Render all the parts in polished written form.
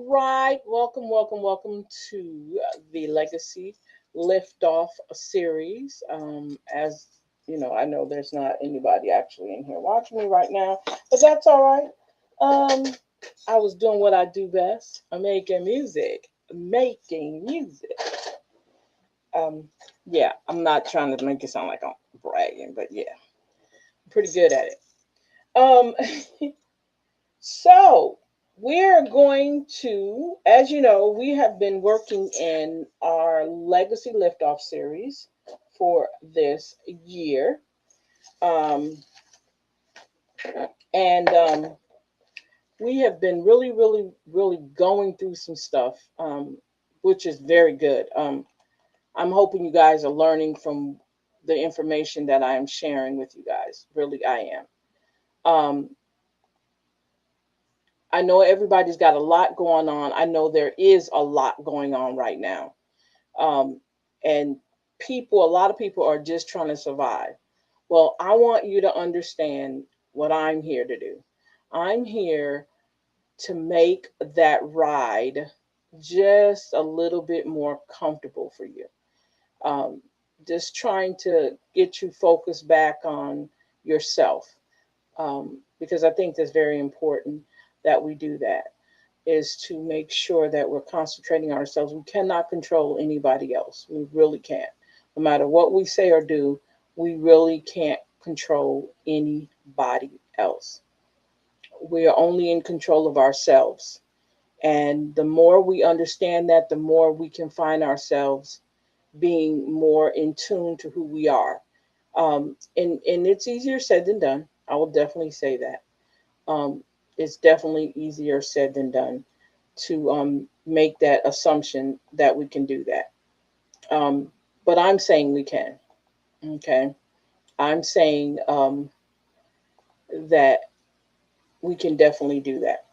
right. Welcome to the Legacy Liftoff series. As you know, I know there's not anybody actually in here watching me right now, but that's all right. I was doing what I do best. I'm making music. Making music. Um, yeah, I'm not trying to make it sound like I'm bragging, but yeah, I'm pretty good at it. Um, So, we're going to, as you know, we have been working in our Legacy Liftoff series for this year. Um, and we have been really going through some stuff, which is very good. I'm hoping you guys are learning from the information that I am sharing with you guys. Really, I am. I know everybody's got a lot going on. I know there is a lot going on right now. Um, and a lot of people are just trying to survive. Well, I want you to understand what I'm here to do. I'm here to make that ride just a little bit more comfortable for you. Um, just trying to get you focused back on yourself, because I think that's very important that we do that, is to make sure that we're concentrating on ourselves. We cannot control anybody else. We really can't. No matter what we say or do, we really can't control anybody else. We are only in control of ourselves. And the more we understand that, the more we can find ourselves being more in tune to who we are. And it's easier said than done. I will definitely say that. Um, it's definitely easier said than done to make that assumption that we can do that. But I'm saying we can. Okay. I'm saying that we can definitely do that.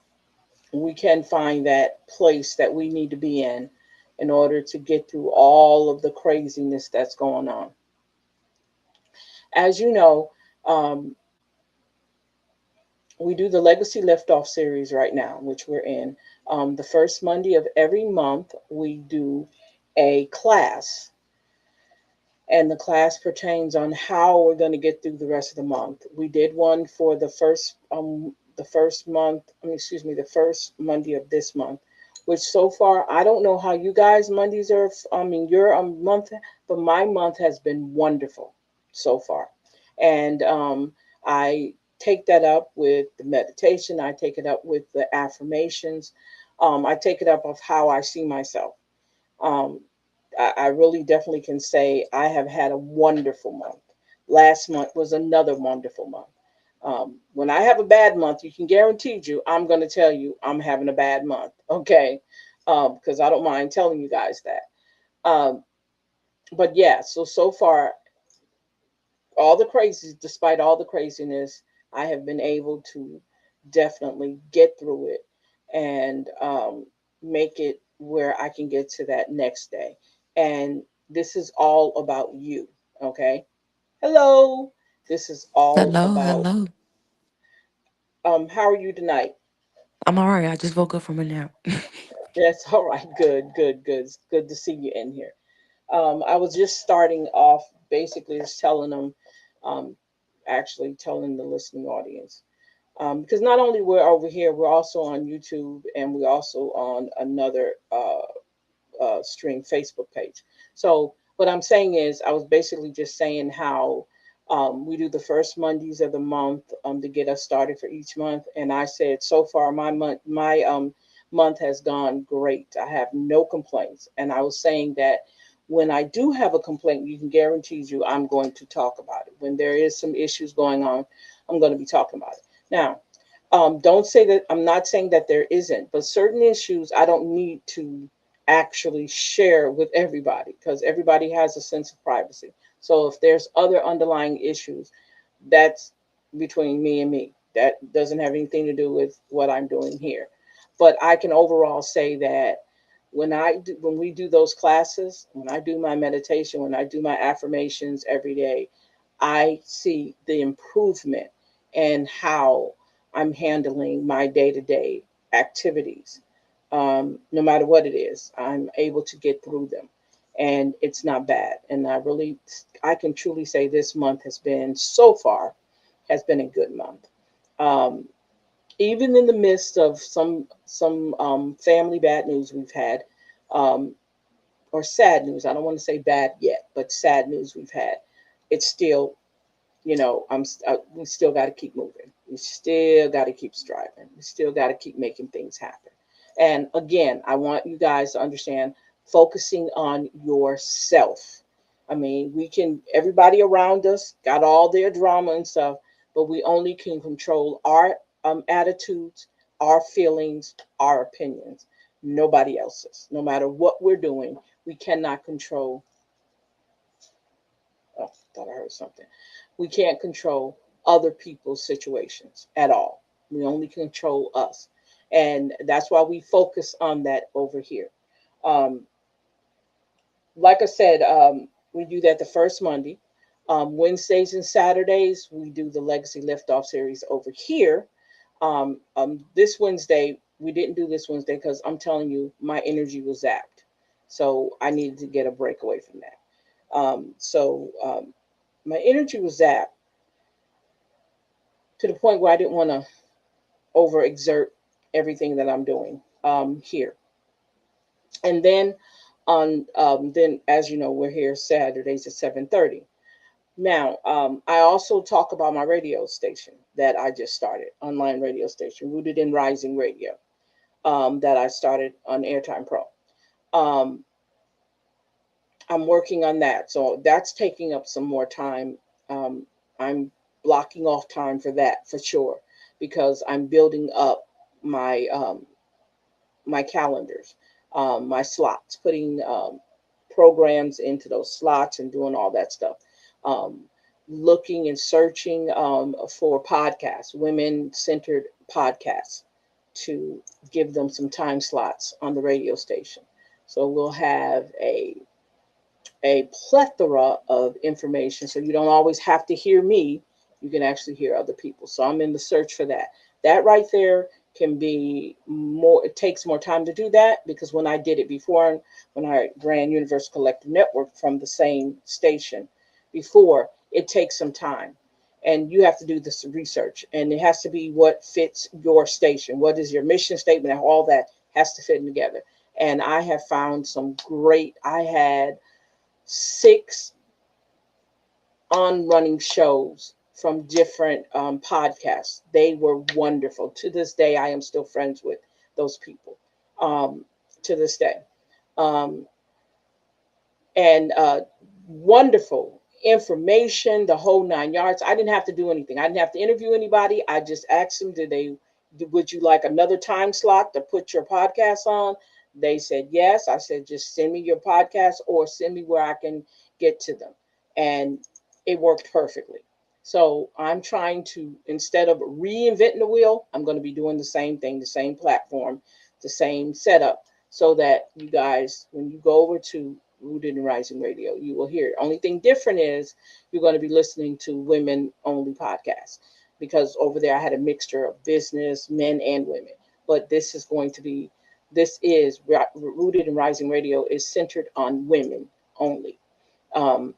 We can find that place that we need to be in order to get through all of the craziness that's going on. As you know, um, we do the Legacy Liftoff series right now, which we're in. The first Monday of every month, we do a class, and the class pertains on how we're going to get through the rest of the month. We did one for the first month, excuse me, the first Monday of this month, which so far I don't know how you guys Mondays are. Your month, but my month has been wonderful so far, and I take that up with the meditation. I take it up with the affirmations. I take it up of how I see myself. Um, I really definitely can say I have had a wonderful month. Last month was another wonderful month. When I have a bad month, you can guarantee you I'm going to tell you I'm having a bad month, okay? Because I don't mind telling you guys that. But yeah, so far, despite all the craziness, I have been able to definitely get through it and make it where I can get to that next day. And this is all about you, okay? Hello. This is all Hello, about. hello. How are you tonight? I'm all right. I just woke up from a nap. That's all right. Good. It's good to see you in here. I was just starting off, basically just telling them, um, actually telling the listening audience, because not only we're over here, we're also on YouTube, and we're also on another stream Facebook page. So what I'm saying is, I was basically just saying how we do the first Mondays of the month to get us started for each month, and I said so far my month has gone great. I have no complaints, and I was saying that when I do have a complaint, you can guarantee you I'm going to talk about it. When there is some issues going on, I'm going to be talking about it. Now, don't say that I'm not saying that there isn't, but certain issues I don't need to actually share with everybody because everybody has a sense of privacy. So if there's other underlying issues, that's between me and me. That doesn't have anything to do with what I'm doing here. But I can overall say that when we do those classes, when I do my meditation, when I do my affirmations every day, I see the improvement in how I'm handling my day to day activities. No matter what it is, I'm able to get through them, and it's not bad. And I can truly say this month has been so far has been a good month. Um, Even in the midst of some family bad news we've had, um, or sad news. I don't want to say bad yet, but sad news we've had. It's still, we still got to keep moving. We still got to keep striving. We still got to keep making things happen. And again, I want you guys to understand focusing on yourself. I mean, everybody around us got all their drama and stuff, but we only can control our attitudes, our feelings, our opinions. Nobody else's. No matter what we're doing, we cannot control. Oh, thought I heard something. We can't control other people's situations at all. We only control us. And that's why we focus on that over here. Um, like I said, we do that the first Monday. Wednesdays and Saturdays, we do the Legacy Liftoff series over here. This Wednesday, we didn't do this Wednesday because I'm telling you, my energy was zapped. So I needed to get a break away from that. So my energy was zapped to the point where I didn't want to overexert everything that I'm doing here. And then as you know, we're here Saturdays at 7:30. Now, I also talk about my radio station that I just started, online radio station, Rooted in Rising Radio, that I started on Airtime Pro. Um, I'm working on that, so that's taking up some more time. I'm blocking off time for that for sure because I'm building up my my calendars, my slots, putting programs into those slots and doing all that stuff. Um, Looking and searching for podcasts, women centered podcasts, to give them some time slots on the radio station. So we'll have a plethora of information. So you don't always have to hear me. You can actually hear other people. So I'm in the search for that. That right there can be more, it takes more time to do that because when I did it before, when I ran Universal Collective Network from the same station before, it takes some time. And you have to do this research, and it has to be what fits your station. What is your mission statement? And all that has to fit in together. And I have found some great, I had 6 on running shows from different podcasts. They were wonderful. To this day, I am still friends with those people. Um, to this day. Um, and wonderful information, the whole 9 yards. I didn't have to do anything. I didn't have to interview anybody. I just asked them, would you like another time slot to put your podcast on? They said yes. I said, just send me your podcast or send me where I can get to them. And it worked perfectly. So I'm trying to, instead of reinventing the wheel, I'm going to be doing the same thing, the same platform, the same setup, so that you guys, when you go over to Rooted in Rising Radio, you will hear it. Only thing different is you're going to be listening to women only podcasts because over there I had a mixture of business, men and women. But this is Rooted in Rising Radio is centered on women only. Um,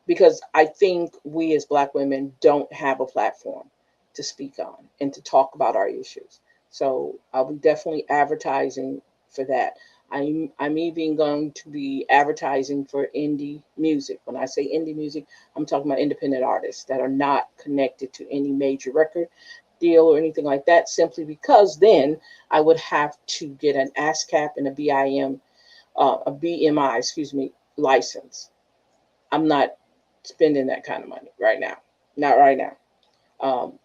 because I think we as Black women don't have a platform to speak on and to talk about our issues. So I'll be definitely advertising for that. I'm even going to be advertising for indie music. When I say indie music, I'm talking about independent artists that are not connected to any major record deal or anything like that, simply because then I would have to get an ASCAP and a BMI, excuse me, license. I'm not spending that kind of money right now. Not right now.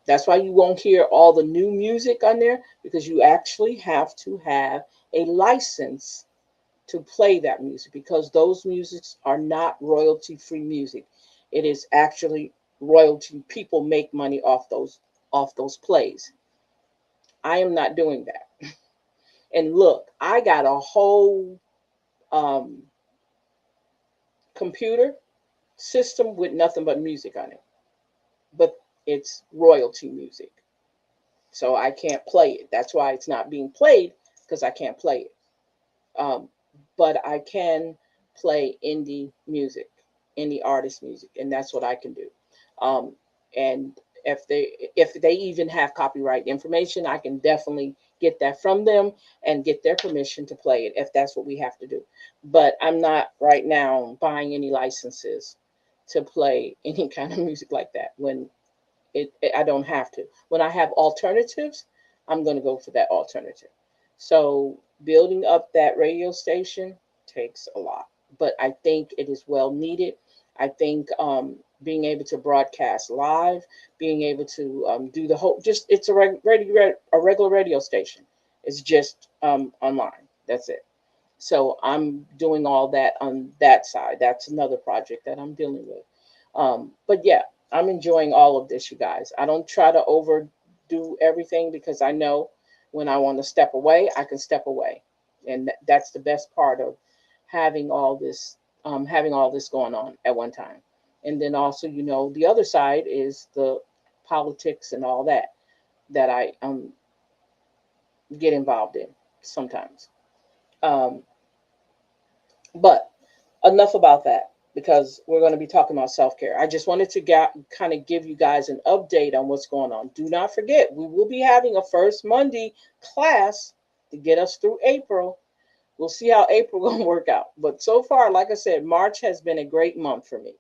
That's why you won't hear all the new music on there because you actually have to have a license to play that music because those musics are not royalty free music. It is actually royalty. People make money off those plays. I am not doing that. And look, I got a whole um, computer system with nothing but music on it, but it's royalty music. So I can't play it. That's why it's not being played because I can't play it. Um, but I can play indie music, indie artist music, and that's what I can do. Um, and if they even have copyright information, I can definitely get that from them and get their permission to play it if that's what we have to do. But I'm not right now buying any licenses to play any kind of music like that when I don't have to. When I have alternatives, I'm going to go for that alternative. So building up that radio station takes a lot, but I think it is well needed. I think being able to broadcast live, being able to do the whole, just it's a regular radio station. It's just online. That's it. So I'm doing all that on that side. That's another project that I'm dealing with. But yeah, I'm enjoying all of this, you guys. I don't try to overdo everything because I know when I want to step away, I can step away, and that's the best part of having all this going on at one time. And then also, the other side is the politics and all that that I get involved in sometimes. Um, but enough about that because we're going to be talking about self care. I just wanted to kind of give you guys an update on what's going on. Do not forget, we will be having a first Monday class to get us through April. We'll see how April going to work out. But so far, like I said, March has been a great month for me.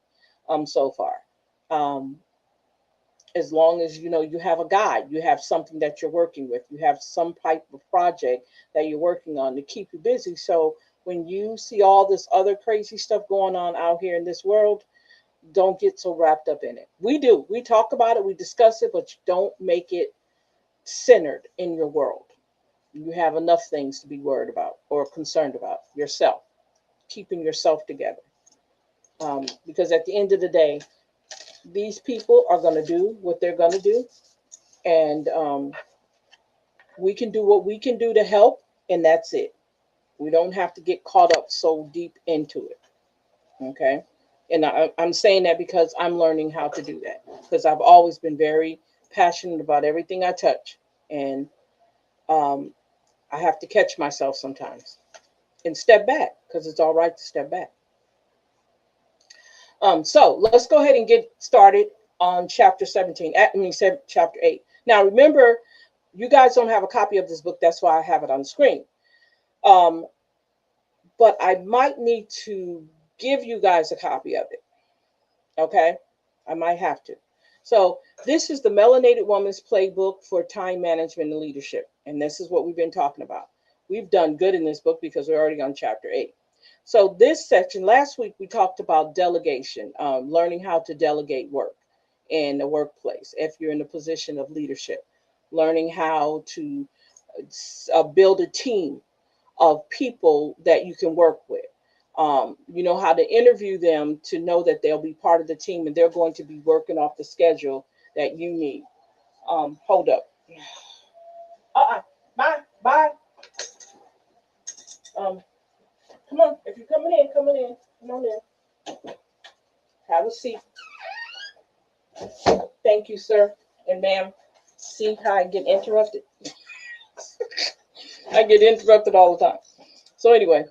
So far. Um, as long as you have a guide, you have something that you're working with, you have some type of project that you're working on to keep you busy. So when you see all this other crazy stuff going on out here in this world, don't get so wrapped up in it. We talk about it, we discuss it, but you don't make it centered in your world. You have enough things to be worried about or concerned about yourself, keeping yourself together. Because at the end of the day, these people are going to do what they're going to do, and we can do what we can do to help, and that's it. We don't have to get caught up so deep into it. Okay. And I'm saying that because I'm learning how to do that because I've always been very passionate about everything I touch. And um, I have to catch myself sometimes and step back because it's all right to step back. So let's go ahead and get started on chapter 17. Chapter 8. Now, remember, you guys don't have a copy of this book. That's why I have it on the screen. Um, but I might need to give you guys a copy of it. Okay, I might have to. So this is the Melanated Woman's Playbook for Time Management and Leadership, and this is what we've been talking about. We've done good in this book because we're already on chapter 8. So this section, last week we talked about delegation, learning how to delegate work in the workplace if you're in a position of leadership, learning how to build a team of people that you can work with. You know how to interview them to know that they'll be part of the team and they're going to be working off the schedule that you need. Hold up. Bye. Bye. Um, come on. If you're coming in. Come on in. Have a seat. Thank you, sir and ma'am. See how I get interrupted? I get interrupted all the time. So anyway,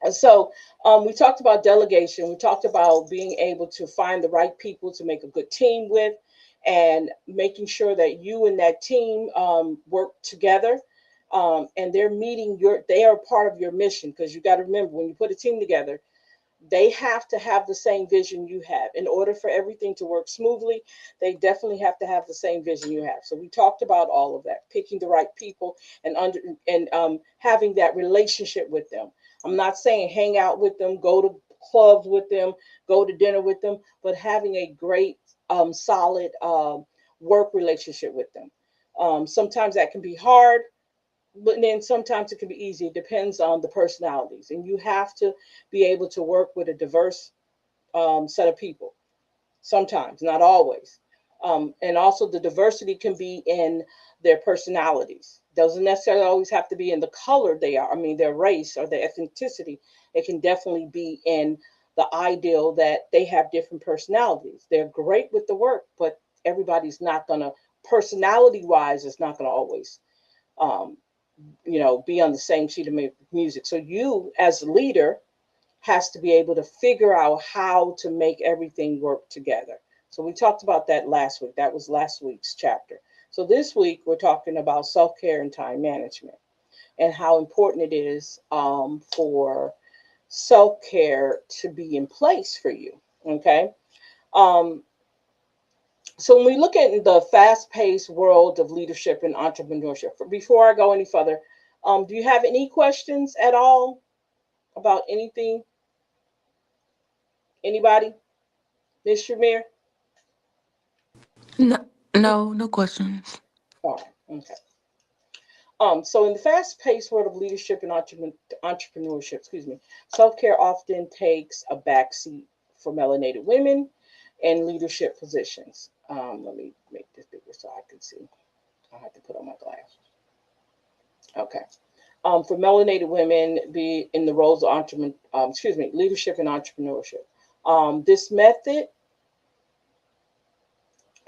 we talked about delegation. We talked about being able to find the right people to make a good team with, and making sure that you and that team work together. And they are part of your mission because you got to remember when you put a team together, they have to have the same vision you have. In order for everything to work smoothly, they definitely have to have the same vision you have. So we talked about all of that, picking the right people and having that relationship with them. I'm not saying hang out with them, go to clubs with them, go to dinner with them, but having a great, solid work relationship with them. Sometimes that can be hard, but then sometimes it can be easy. It depends on the personalities, and you have to be able to work with a diverse set of people. Sometimes, not always. And also, the diversity can be in their personalities. Doesn't necessarily always have to be in the color they are. I mean, their race or their ethnicity. It can definitely be in the ideal that they have different personalities. They're great with the work, but everybody's not gonna, personality wise, is not gonna always um, be on the same sheet of music. So you, as a leader, has to be able to figure out how to make everything work together. So we talked about that last week. That was last week's chapter. So this week we're talking about self-care and time management and how important it is for self-care to be in place for you. Okay. Um, so when we look at the fast-paced world of leadership and entrepreneurship, before I go any further, do you have any questions at all about anything? Anybody? Miss Shamir? No, no, no questions. All right. Okay. So in the fast-paced world of leadership and entrepreneurship, excuse me, self-care often takes a backseat for melanated women in leadership positions. Let me make this bigger so I can see. I have to put on my glasses. Okay. For melanated women, be in the roles of leadership and entrepreneurship. This method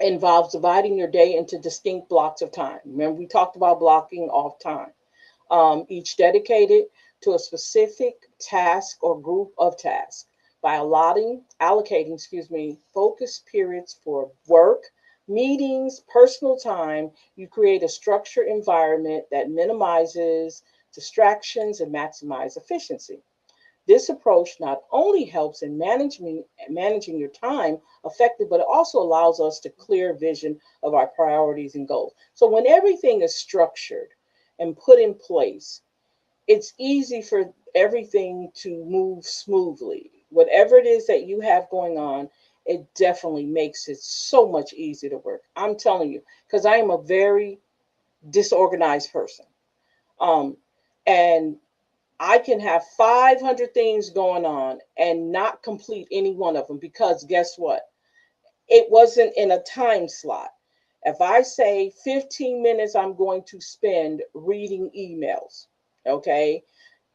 involves dividing your day into distinct blocks of time. Remember, we talked about blocking off time, each dedicated to a specific task or group of tasks. By allocating, focus periods for work, meetings, personal time, you create a structured environment that minimizes distractions and maximize efficiency. This approach not only helps in managing your time effectively, but it also allows us to clear vision of our priorities and goals. So when everything is structured and put in place, it's easy for everything to move smoothly. Whatever it is that you have going on, it definitely makes it so much easier to work. I'm telling you, because I am a very disorganized person. Um, and I can have 500 things going on and not complete any one of them because guess what? It wasn't in a time slot. If I say 15 minutes, I'm going to spend reading emails, okay?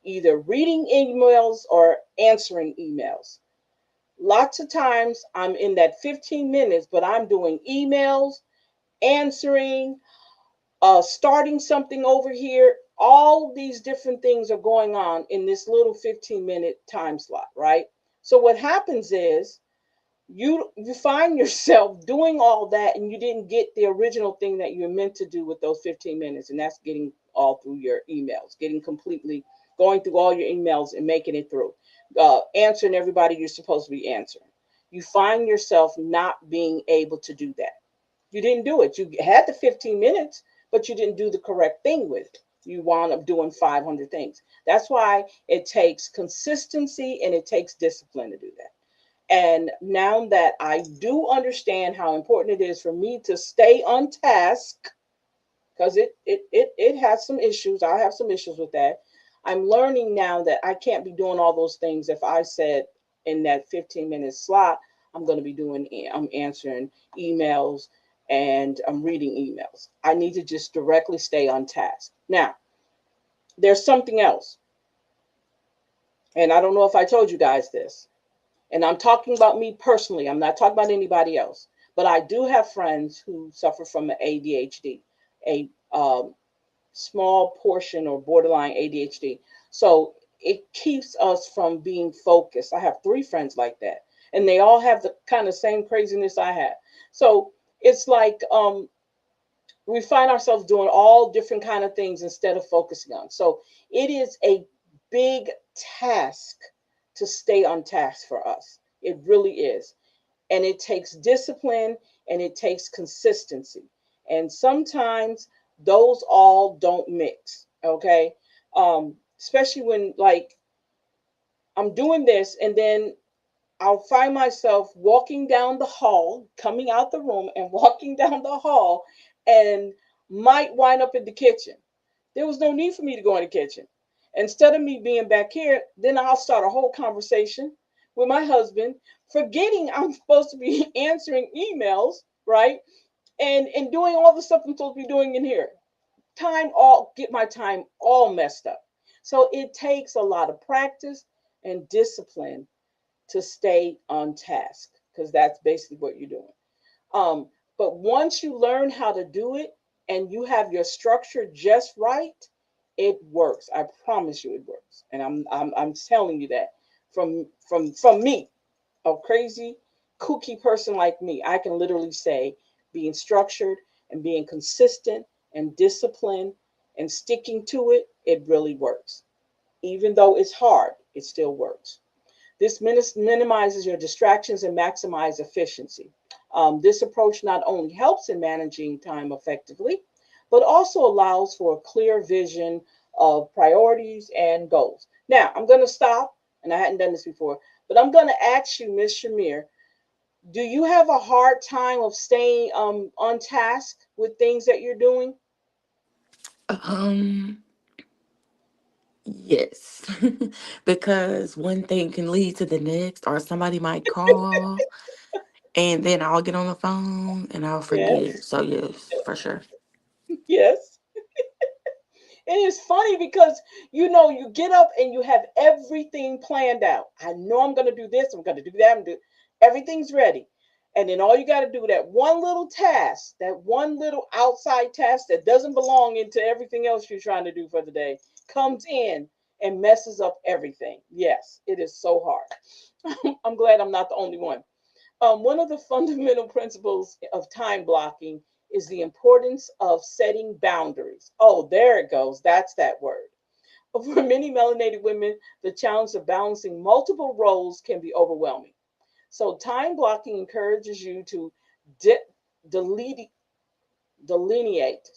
Either reading emails or answering emails. Lots of times I'm in that 15 minutes, but I'm doing emails, answering, starting something over here. All these different things are going on in this little 15-minute time slot, right? So what happens is you find yourself doing all that and you didn't get the original thing that you were meant to do with those 15 minutes, and that's getting all through your emails, getting completely going through all your emails and making it through, answering everybody you're supposed to be answering. You find yourself not being able to do that. You didn't do it. You had the 15 minutes, but you didn't do the correct thing with it. You wound up doing 500 things. That's why it takes consistency and it takes discipline to do that. And now that I do understand how important it is for me to stay on task, because it has some issues. I have some issues with that. I'm learning now that I can't be doing all those things if I said in that 15-minute slot, I'm going to be I'm answering emails and I'm reading emails. I need to just directly stay on task. Now, there's something else. And I don't know if I told you guys this. And I'm talking about me personally. I'm not talking about anybody else. But I do have friends who suffer from ADHD, a small portion or borderline ADHD. So it keeps us from being focused. I have three friends like that, and they all have the kind of same craziness I have. So it's like we find ourselves doing all different kind of things instead of focusing on. So it is a big task to stay on task for us. It really is. And it takes discipline and it takes consistency. And sometimes those all don't mix. Okay. Especially when like I'm doing this and then I'll find myself walking down the hall, coming out the room and walking down the hall and might wind up in the kitchen. There was no need for me to go in the kitchen. Instead of me being back here, then I'll start a whole conversation with my husband, forgetting I'm supposed to be answering emails, right? And doing all the stuff I'm supposed to be doing in here. Get my time all messed up. So it takes a lot of practice and discipline to stay on task because that's basically what you're doing. Um, but once you learn how to do it and you have your structure just right, It works. I promise you it works. And I'm telling you that from me, a crazy, kooky person like me, I can literally say being structured and being consistent and disciplined and sticking to it, it really works. Even though it's hard, it still works. This minimizes your distractions and maximize efficiency. This approach not only helps in managing time effectively, but also allows for a clear vision of priorities and goals. Now, I'm going to stop, and I hadn't done this before, but I'm going to ask you, Miss Shamir, do you have a hard time of staying on task with things that you're doing? Um, yes. Because one thing can lead to the next, or somebody might call, and then I'll get on the phone and I'll forget. Yes, So, yes, for sure. yes. And it's funny because you get up and you have everything planned out. I know I'm gonna do this, I'm gonna do that, everything's ready. And then all you gotta do, that one little task, that one little outside task that doesn't belong into everything else you're trying to do for the day, comes in and messes up everything. Yes, it is so hard. I'm glad I'm not the only one. One of the fundamental principles of time blocking is the importance of setting boundaries. Oh, there it goes. That's that word. For many melanated women, the challenge of balancing multiple roles can be overwhelming. So, time blocking encourages you to de- delete, delineate,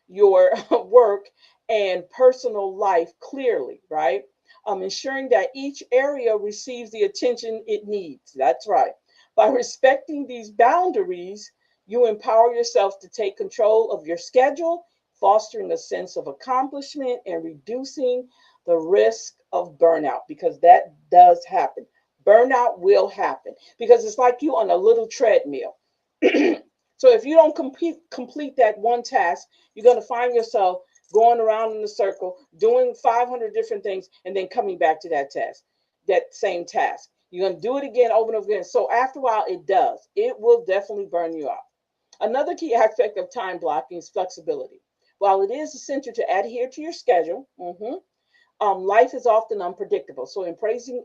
your work and personal life clearly, right? Ensuring that each area receives the attention it needs. That's right. By respecting these boundaries, you empower yourself to take control of your schedule, fostering a sense of accomplishment and reducing the risk of burnout, because that does happen. Burnout will happen because it's like you on a little treadmill. So if you don't complete that one task, you're going to find yourself going around in a circle, doing 500 different things, and then coming back to that task, that same task. You're going to do it again over and over again. So after a while, it does. It will definitely burn you out. Another key aspect of time blocking is flexibility. While it is essential to adhere to your schedule, life is often unpredictable. So embracing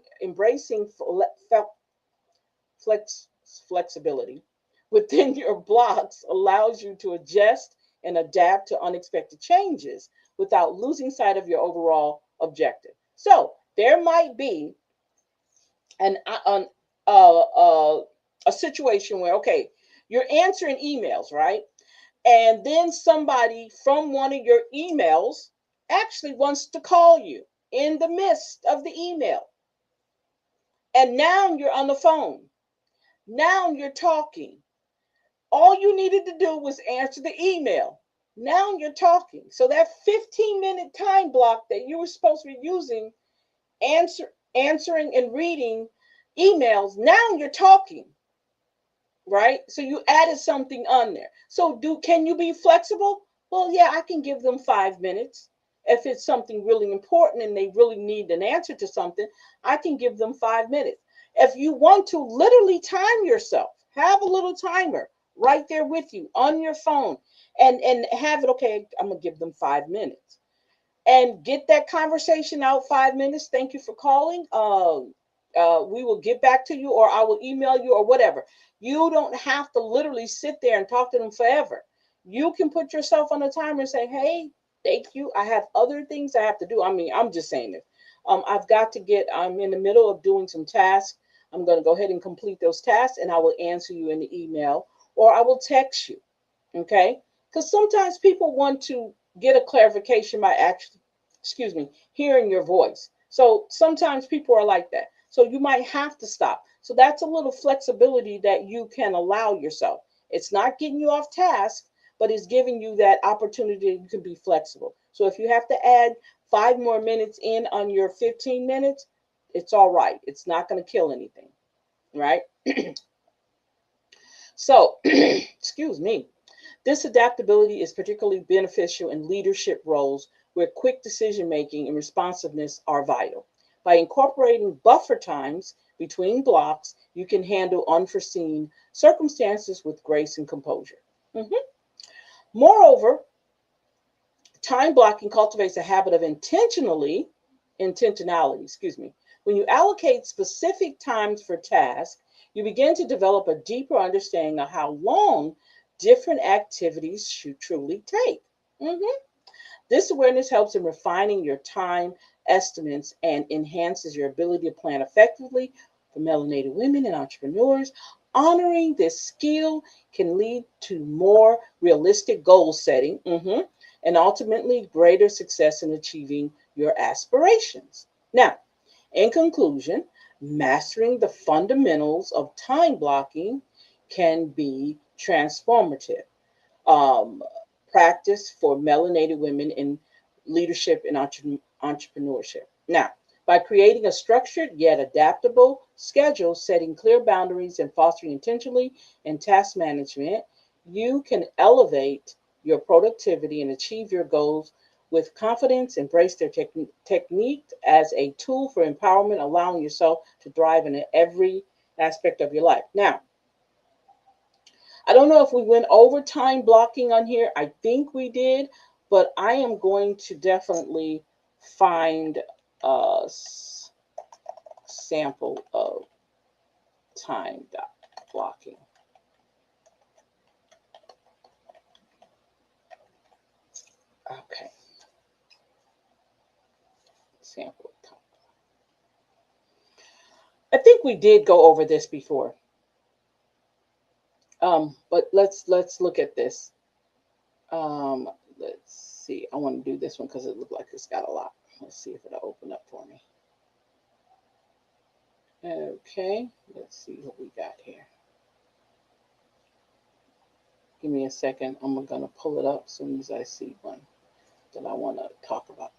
flex, flexibility within your blocks allows you to adjust and adapt to unexpected changes without losing sight of your overall objective. So there might be an, an a situation where, okay, you're answering emails, right? And then somebody from one of your emails actually wants to call you in the midst of the email. And now you're on the phone. Now you're talking. All you needed to do was answer the email. Now you're talking. So that 15-minute time block that you were supposed to be using answering and reading emails, now you're talking, right? So you added something on there. So do can you be flexible? Well, yeah, I can give them 5 minutes. If it's something really important and they really need an answer to something, I can give them 5 minutes. If you want to literally time yourself, have a little timer right there with you on your phone, and have it, okay, I'm gonna give them 5 minutes and get that conversation out. 5 minutes. Thank you for calling. We will get back to you, or I will email you, or whatever. You don't have to literally sit there and talk to them forever. You can put yourself on a timer and say, "Hey, thank you. I have other things I have to do." I mean, I'm just saying this. I've got to get. I'm in the middle of doing some tasks. I'm going to go ahead and complete those tasks, and I will answer you in the email, or I will text you. Okay? Because sometimes people want to get a clarification by actually, hearing your voice. So sometimes people are like that. So you might have to stop. So that's a little flexibility that you can allow yourself. It's not getting you off task, but it's giving you that opportunity you can be flexible. So if you have to add 5 more minutes in on your 15 minutes, it's all right. It's not going to kill anything, right? So, excuse me. This adaptability is particularly beneficial in leadership roles where quick decision making and responsiveness are vital. By incorporating buffer times between blocks, you can handle unforeseen circumstances with grace and composure. Mhm. Moreover, Time blocking cultivates a habit of intentionality, When you allocate specific times for tasks, you begin to develop a deeper understanding of how long different activities should truly take. Mhm. This awareness helps in refining your time estimates and enhances your ability to plan effectively for melanated women and entrepreneurs. Honoring this skill can lead to more realistic goal setting, and ultimately greater success in achieving your aspirations. Now, in conclusion, mastering the fundamentals of time blocking can be transformative. Um, Practice for melanated women in leadership and entrepreneurship. Now, by creating a structured yet adaptable schedule, setting clear boundaries, and fostering intentionally in task management, you can elevate your productivity and achieve your goals with confidence. Embrace their technique as a tool for empowerment, allowing yourself to thrive in every aspect of your life. Now, I don't know if we went over time blocking on here. I think we did, but I am going to definitely find a sample of time blocking. Okay, sample of time. I think we did go over this before. But let's look at this. Um, let's see. I want to do this one because it looked like it's got a lot. Let's see if it'll open up for me. Okay, let's see what we got here. Give me a second. I'm going to pull it up as soon as I see one that I want to talk about.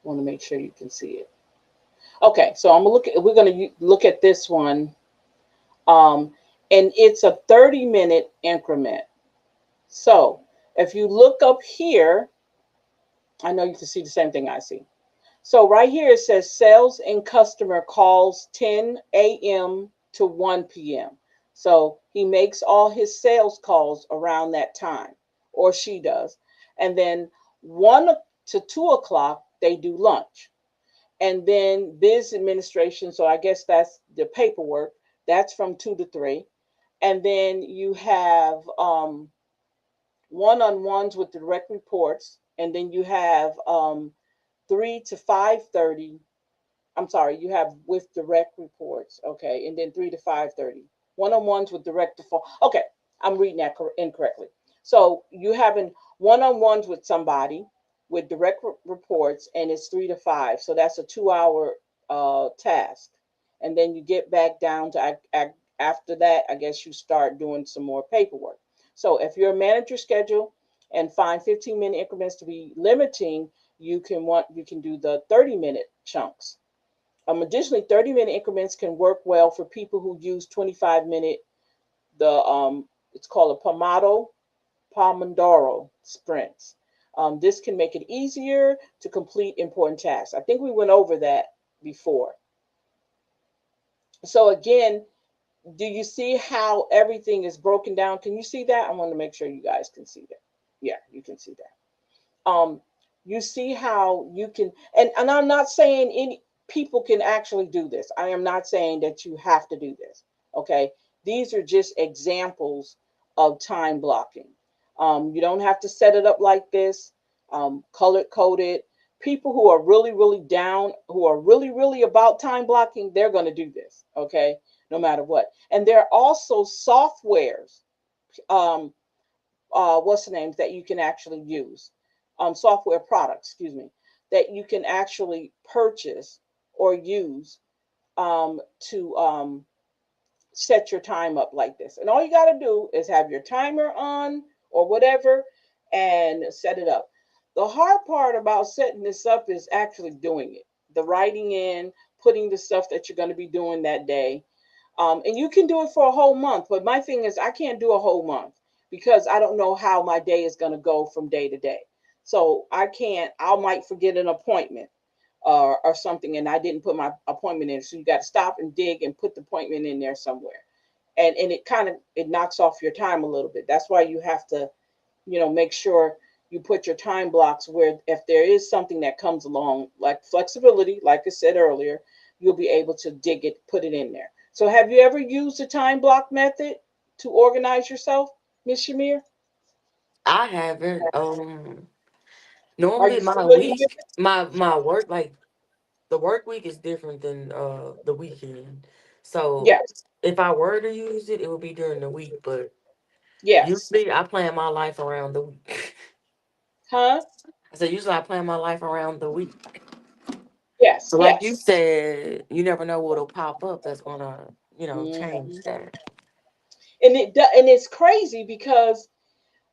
I want to make sure you can see it. Okay, so we're going to look at this one. Um, and it's a 30-minute increment. So if you look up here, I know you can see the same thing I see. So right here it says sales and customer calls 10 a.m. to 1 p.m. So he makes all his sales calls around that time, or she does. And then 1 to 2 o'clock, they do lunch. And then biz administration, so I guess that's the paperwork, that's from 2 to 3. And then you have one-on-ones with direct reports. And then you have 3 to 5:30. I'm sorry, you have with direct reports, okay, and then 3 to 5:30. One-on-ones with direct to phone. Okay, I'm reading that incorrectly. So you having one-on-ones with somebody with direct reports, and it's 3 to 5. So that's a 2-hour task, and then you get back down to after that. I guess you start doing some more paperwork. So if you're a manager schedule and find 15-minute increments to be limiting, you can do the 30-minute chunks. Additionally, 30-minute increments can work well for people who use 25-minute. It's called a Pomodoro sprints. This can make it easier to complete important tasks. I think we went over that before. So again, do you see how everything is broken down? Can you see that? I want to make sure you guys can see that. Yeah, you can see that. You see how you can, and I'm not saying any people can actually do this. I am not saying that you have to do this. Okay, these are just examples of time blocking. You don't have to set it up like this. Color coded. People who are really, really down, who are really, really about time blocking, they're going to do this. Okay, no matter what. And there are also softwares. What's the names that you can actually use, software products, excuse me, that you can actually purchase or use to set your time up like this. And all you got to do is have your timer on or whatever and set it up. The hard part about setting this up is actually doing it, the writing in, putting the stuff that you're going to be doing that day. And you can do it for a whole month. But my thing is, I can't do a whole month because I don't know how my day is going to go from day to day. So I can't, I might forget an appointment or something, and I didn't put my appointment in. So you got to stop and dig and put the appointment in there somewhere. And it kind of, it knocks off your time a little bit. That's why you have to Make sure you put your time blocks where if there is something that comes along, like flexibility, like I said earlier, you'll be able to dig it, put it in there. So have you ever used the time block method to organize yourself, Miss Shamir? I haven't. Are Normally you my familiar with week, my work, like the work week is different than the weekend. So Yes. if I were to use it, it would be during the week. But Yes. usually I plan my life around the week. Huh? I said usually I plan my life around the week. Yes. So like you Yes. said, you never know what'll pop up that's gonna, change Mhm. that. And it's crazy because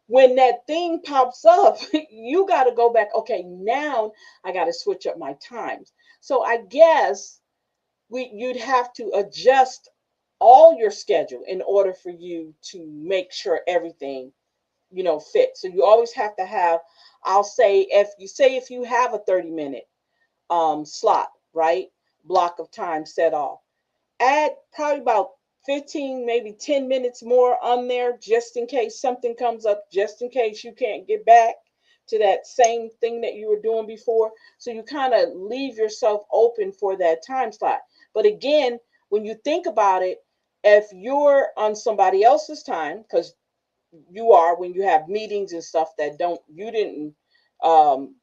when that thing pops up, you got to go back. Okay, now I got to switch up my times. So I guess you'd have to adjust all your schedule in order for you to make sure everything fits. So you always have to have. I'll say if you have a 30-minute slot, right, block of time set off, add probably about 15, maybe 10 minutes more on there just in case something comes up, just in case you can't get back to that same thing that you were doing before. So you kind of leave yourself open for that time slot. But again, when you think about it, if you're on somebody else's time, because you are when you have meetings and stuff that don't you didn't um,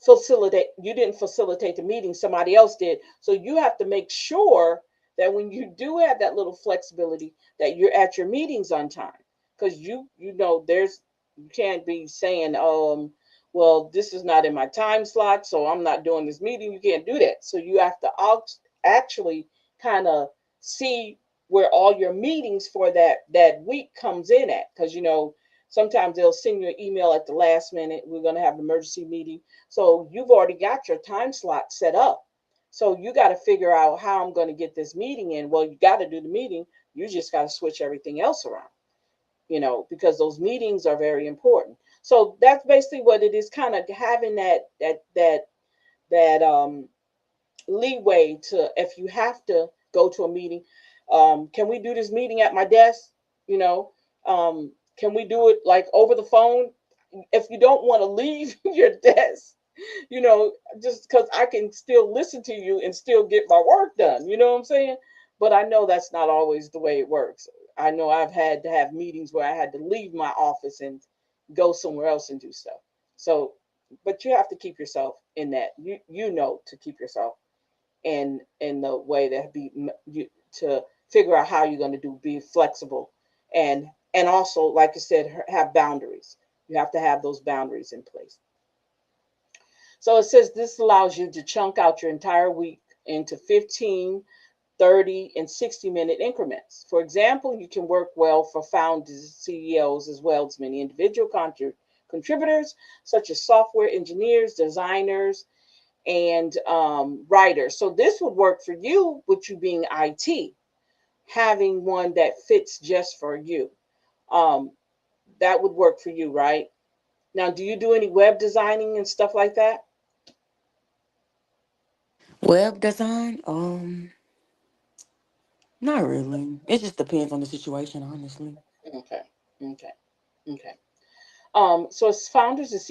facilitate the meeting, somebody else did, so you have to make sure that when you do have that little flexibility that you're at your meetings on time, because there's you can't be saying well, this is not in my time slot, so I'm not doing this meeting. You can't do that. So you have to actually kind of see where all your meetings for that week comes in at, because sometimes they'll send you an email at the last minute, we're going to have an emergency meeting, so you've already got your time slot set up. So you got to figure out how I'm going to get this meeting in. Well, you got to do the meeting, you just got to switch everything else around, because those meetings are very important. So that's basically what it is, kind of having that leeway to, if you have to go to a meeting, can we do this meeting at my desk? You know, can we do it like over the phone? If you don't want to leave your desk, just because I can still listen to you and still get my work done. You know what I'm saying? But I know that's not always the way it works. I know I've had to have meetings where I had to leave my office and go somewhere else and do stuff. So, but you have to keep yourself in that. To keep yourself in the way that you to figure out how you're going to be flexible, and also, like I said, have boundaries. You have to have those boundaries in place. So it says this allows you to chunk out your entire week into 15, 30, and 60-minute increments. For example, you can work well for founders, CEOs, as well as many individual contributors, such as software engineers, designers, and writers. So this would work for you, with you being IT, having one that fits just for you. Um, that would work for you, right? Now, do you do any web designing and stuff like that? Web design, not really. It just depends on the situation, honestly. Okay, okay, okay. So as founders and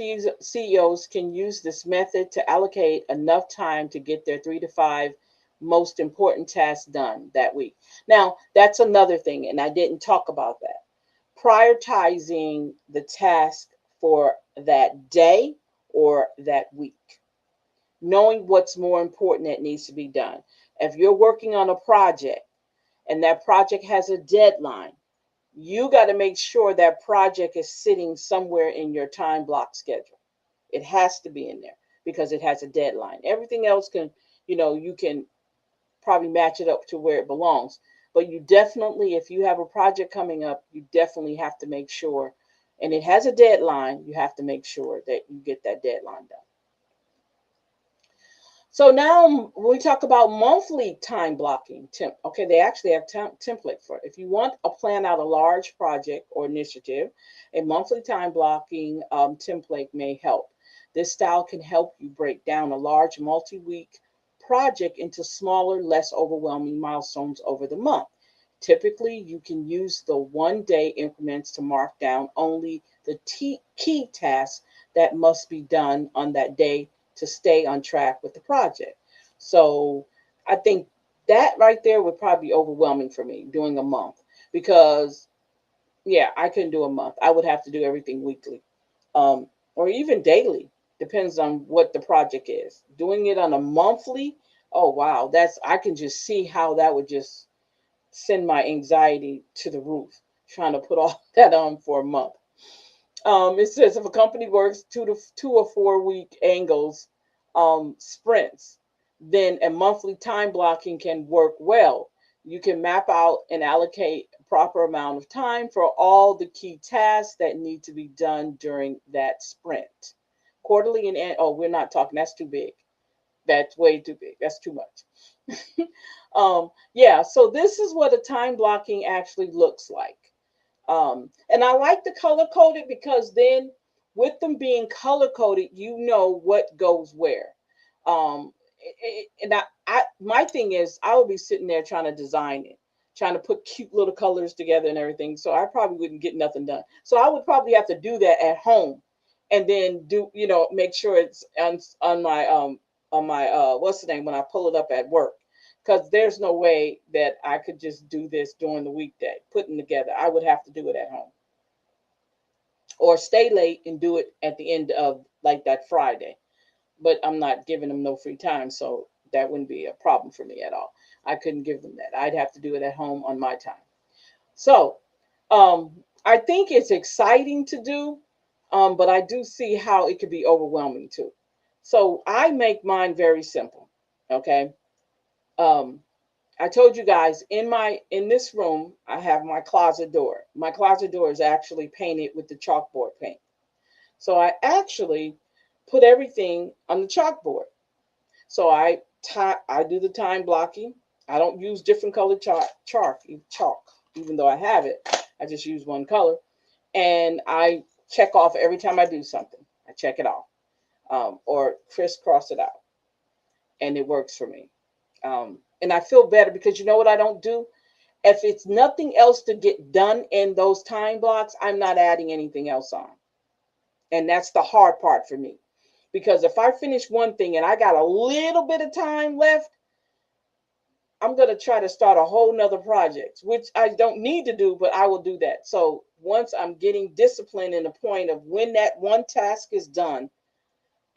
CEOs can use this method to allocate enough time to get their 3 to 5 most important tasks done that week. Now, that's another thing, and I didn't talk about that. Prioritizing the task for that day or that week, knowing what's more important that needs to be done. If you're working on a project and that project has a deadline, you got to make sure that project is sitting somewhere in your time block schedule. It has to be in there because it has a deadline. Everything else you can probably match it up to where it belongs. But you definitely, if you have a project coming up, you definitely have to make sure, and it has a deadline, you have to make sure that you get that deadline done. So now when we talk about monthly time blocking, okay, they actually have template for it. If you want to plan out a large project or initiative, a monthly time blocking template may help. This style can help you break down a large multi-week project into smaller, less overwhelming milestones over the month. Typically, you can use the 1 day increments to mark down only the key tasks that must be done on that day to stay on track with the project. So I think that right there would probably be overwhelming for me doing a month because, yeah, I couldn't do a month. I would have to do everything weekly, or even daily. Depends on what the project is. Doing it on a monthly, oh wow, that's I can just see how that would just send my anxiety to the roof trying to put all that on for a month. It says if a company works 2 or 4 week angles, sprints, then a monthly time blocking can work well. You can map out and allocate a proper amount of time for all the key tasks that need to be done during that sprint. Quarterly oh, we're not talking. That's too big. That's way too big. That's too much. Yeah. So this is what a time blocking actually looks like. And I like the color coded because then with them being color coded, you know what goes where. And my thing is, I would be sitting there trying to design it, trying to put cute little colors together and everything. So I probably wouldn't get nothing done. So I would probably have to do that at home, and then make sure it's on my what's the name when I pull it up at work, because there's no way that I could just do this during the weekday, putting together. I would have to do it at home or stay late and do it at the end of like that Friday. But I'm not giving them no free time, so that wouldn't be a problem for me at all. I couldn't give them that. I'd have to do it at home on my time. So I think it's exciting to do, but I do see how it could be overwhelming too. So I make mine very simple. Okay. Um, I told you guys in this room I have my closet door. My closet door is actually painted with the chalkboard paint. So I actually put everything on the chalkboard. So I do the time blocking. I don't use different colored chalk, even though I have it. I just use one color, and I check off every time I do something. I check it off, or crisscross it out, and it works for me. And I feel better because you know what I don't do? If it's nothing else to get done in those time blocks, I'm not adding anything else on. And that's the hard part for me. Because if I finish one thing and I got a little bit of time left, I'm going to try to start a whole nother project, which I don't need to do, but I will do that. So once I'm getting disciplined in the point of when that one task is done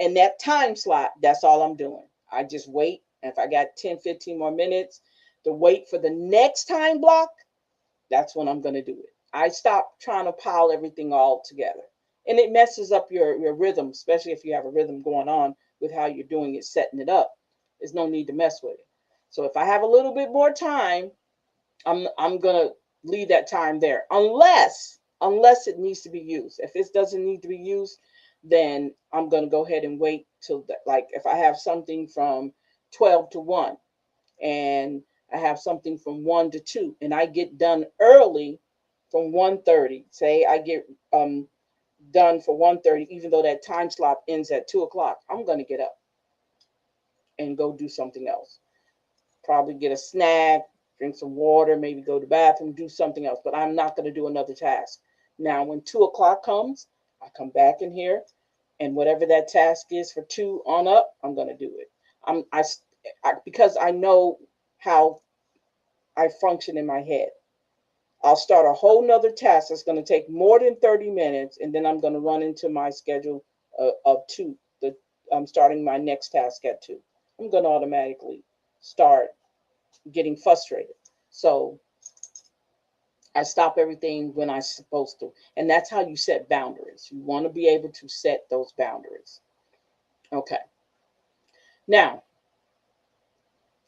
and that time slot, that's all I'm doing. I just wait. If I got 10, 15 more minutes to wait for the next time block, that's when I'm going to do it. I stop trying to pile everything all together. And it messes up your rhythm, especially if you have a rhythm going on with how you're doing it, setting it up. There's no need to mess with it. So if I have a little bit more time, I'm gonna leave that time there, unless it needs to be used. If it doesn't need to be used, then I'm gonna go ahead and wait till like if I have something from 12 to 1, and I have something from 1 to 2, and I get done early from 1:30. Say I get done for 1:30, even though that time slot ends at 2 o'clock. I'm gonna get up and go do something else. Probably get a snack, drink some water, maybe go to the bathroom, do something else. But I'm not gonna do another task. Now, when 2 o'clock comes, I come back in here, and whatever that task is for 2 on up, I'm gonna do it. Because I know how I function in my head. I'll start a whole nother task that's going to take more than 30 minutes, and then I'm going to run into my schedule of 2. I'm starting my next task at 2. I'm going to automatically start getting frustrated. So I stop everything when I'm supposed to. And that's how you set boundaries. You want to be able to set those boundaries. Okay. Now,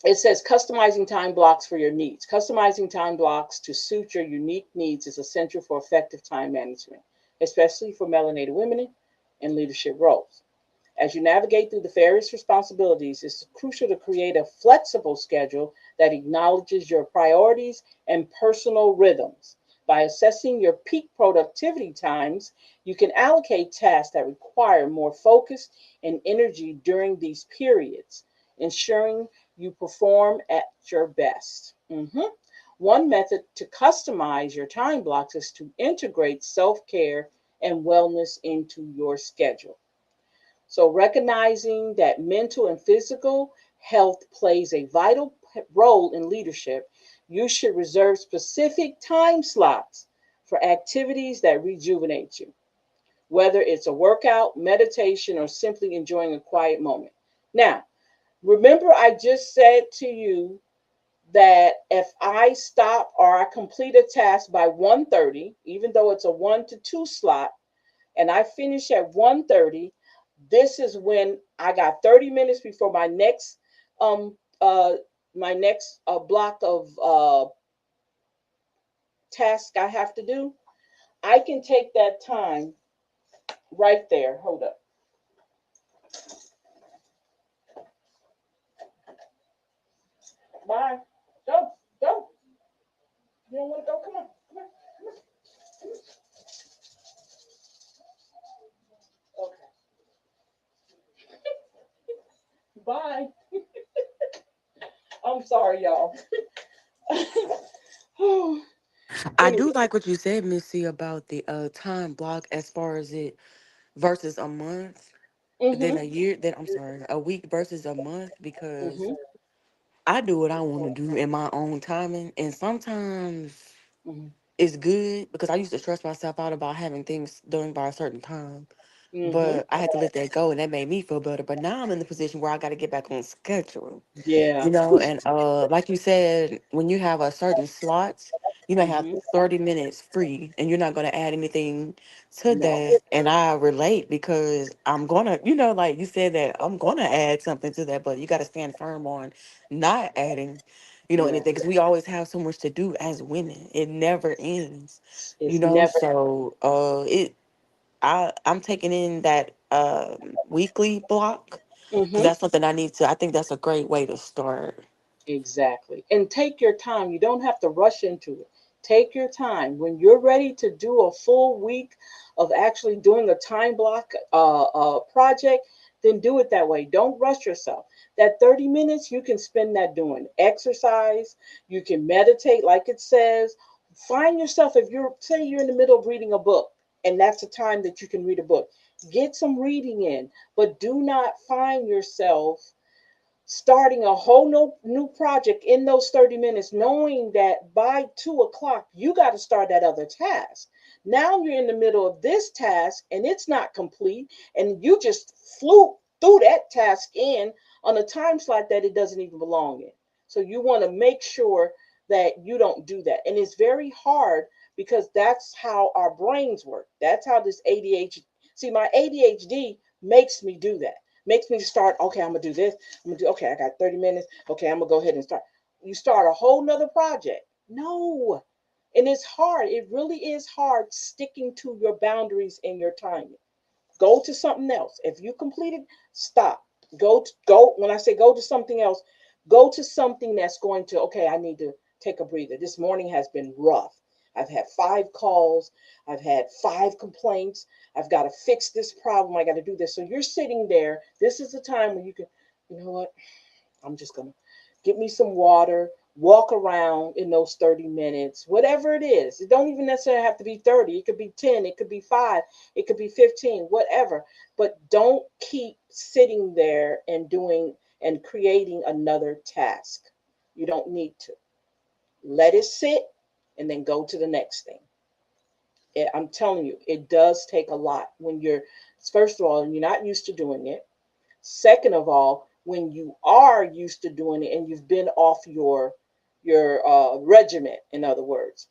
it says customizing time blocks for your needs. Customizing time blocks to suit your unique needs is essential for effective time management, especially for melanated women in leadership roles. As you navigate through the various responsibilities, it's crucial to create a flexible schedule that acknowledges your priorities and personal rhythms. By assessing your peak productivity times, you can allocate tasks that require more focus and energy during these periods, ensuring you perform at your best. One method to customize your time blocks is to integrate self care and wellness into your schedule. So, recognizing that mental and physical health plays a vital role in leadership, you should reserve specific time slots for activities that rejuvenate you, whether it's a workout, meditation, or simply enjoying a quiet moment. Now, remember, I just said to you that if I stop or I complete a task by 1:30, even though it's a 1 to 2 slot, and I finish at 1:30, this is when I got 30 minutes before um uh my next block of task I have to do. I can take that time right there. Hold up. Bye. Go. Go. You don't want to go? Come on. Come on. Come on. Okay. Bye. I'm sorry, y'all. I do Anyway. like what you said, Missy, about the time block as far as it versus a month, then Mhm. a year, then I'm sorry, a week versus a month, because Mhm. I do what I want to do in my own timing. And sometimes Mhm. it's good because I used to stress myself out about having things done by a certain time. Mhm. But I had to let that go and that made me feel better. But now I'm in the position where I got to get back on schedule. Yeah. And like you said, when you have a certain slot, you may have Mhm. 30 minutes free and you're not going to add anything to No. that. And I relate because I'm going to, like you said, that I'm going to add something to that, but you got to stand firm on not adding, Yeah. anything, because we always have so much to do as women. It never ends, It's never. so I'm taking in that weekly block because Mhm. that's something I think that's a great way to start. Exactly. And take your time. You don't have to rush into it. Take your time. When you're ready to do a full week of actually doing a time block project, then do it that way. Don't rush yourself. That 30 minutes, you can spend that doing exercise. You can meditate, like it says. Find yourself, if you're, say, you're in the middle of reading a book, and that's the time that you can read a book. Get some reading in, but do not find yourself starting a whole new project in those 30 minutes, knowing that by 2 o'clock, you got to start that other task. Now you're in the middle of this task and it's not complete, and you just flew through that task in on a time slot that it doesn't even belong in. So you want to make sure that you don't do that. And it's very hard because that's how our brains work. That's how this ADHD, see, my ADHD makes me do that, makes me start, okay, I'm gonna do this. I'm gonna do, okay, I got 30 minutes. Okay, I'm gonna go ahead and start. You start a whole nother project. No. And it's hard. It really is hard sticking to your boundaries and your timing. Go to something else. If you completed, stop. Go. When I say go to something else, go to something that's going to, okay, I need to take a breather. This morning has been rough. I've had 5 calls. I've had 5 complaints. I've got to fix this problem. I got to do this. So you're sitting there. This is the time when you can, you know what? I'm just going to get me some water, walk around in those 30 minutes, whatever it is. It don't even necessarily have to be 30. It could be 10, it could be 5, it could be 15, whatever. But don't keep sitting there and doing and creating another task. You don't need to. Let it sit and then go to the next thing. I'm telling you, it does take a lot when you're, first of all, you're not used to doing it. Second of all, when you are used to doing it and you've been off your regiment, in other words,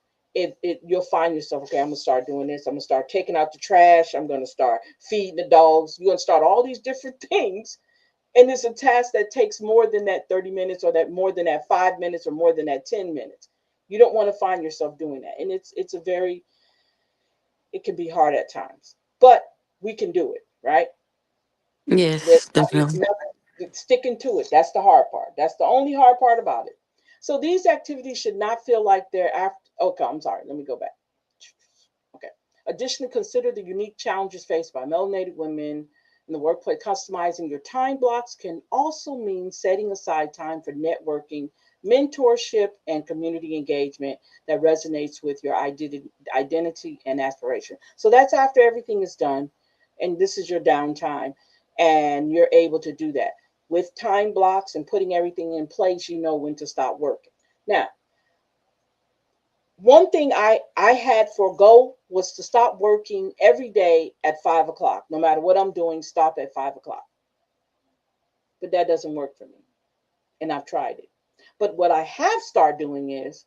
you'll find yourself, okay, I'm gonna start doing this. I'm gonna start taking out the trash. I'm gonna start feeding the dogs. You're gonna start all these different things, and it's a task that takes more than that 30 minutes, or that more than that 5 minutes, or more than that 10 minutes. You don't want to find yourself doing that, and it's a very, it can be hard at times, but we can do it, right? There's Yes, definitely. nothing sticking to it. That's the hard part. That's the only hard part about it. So these activities should not feel like they're after. Okay, I'm sorry. Let me go back. Okay. Additionally, consider the unique challenges faced by melanated women in the workplace. Customizing your time blocks can also mean setting aside time for networking, mentorship, and community engagement that resonates with your identity and aspiration. So that's after everything is done, and this is your downtime, and you're able to do that with time blocks and putting everything in place. You know when to stop working. Now, one thing I had for goal was to stop working every day at 5 o'clock. No matter what I'm doing, stop at 5 o'clock. But that doesn't work for me, and I've tried it. But what I have started doing is,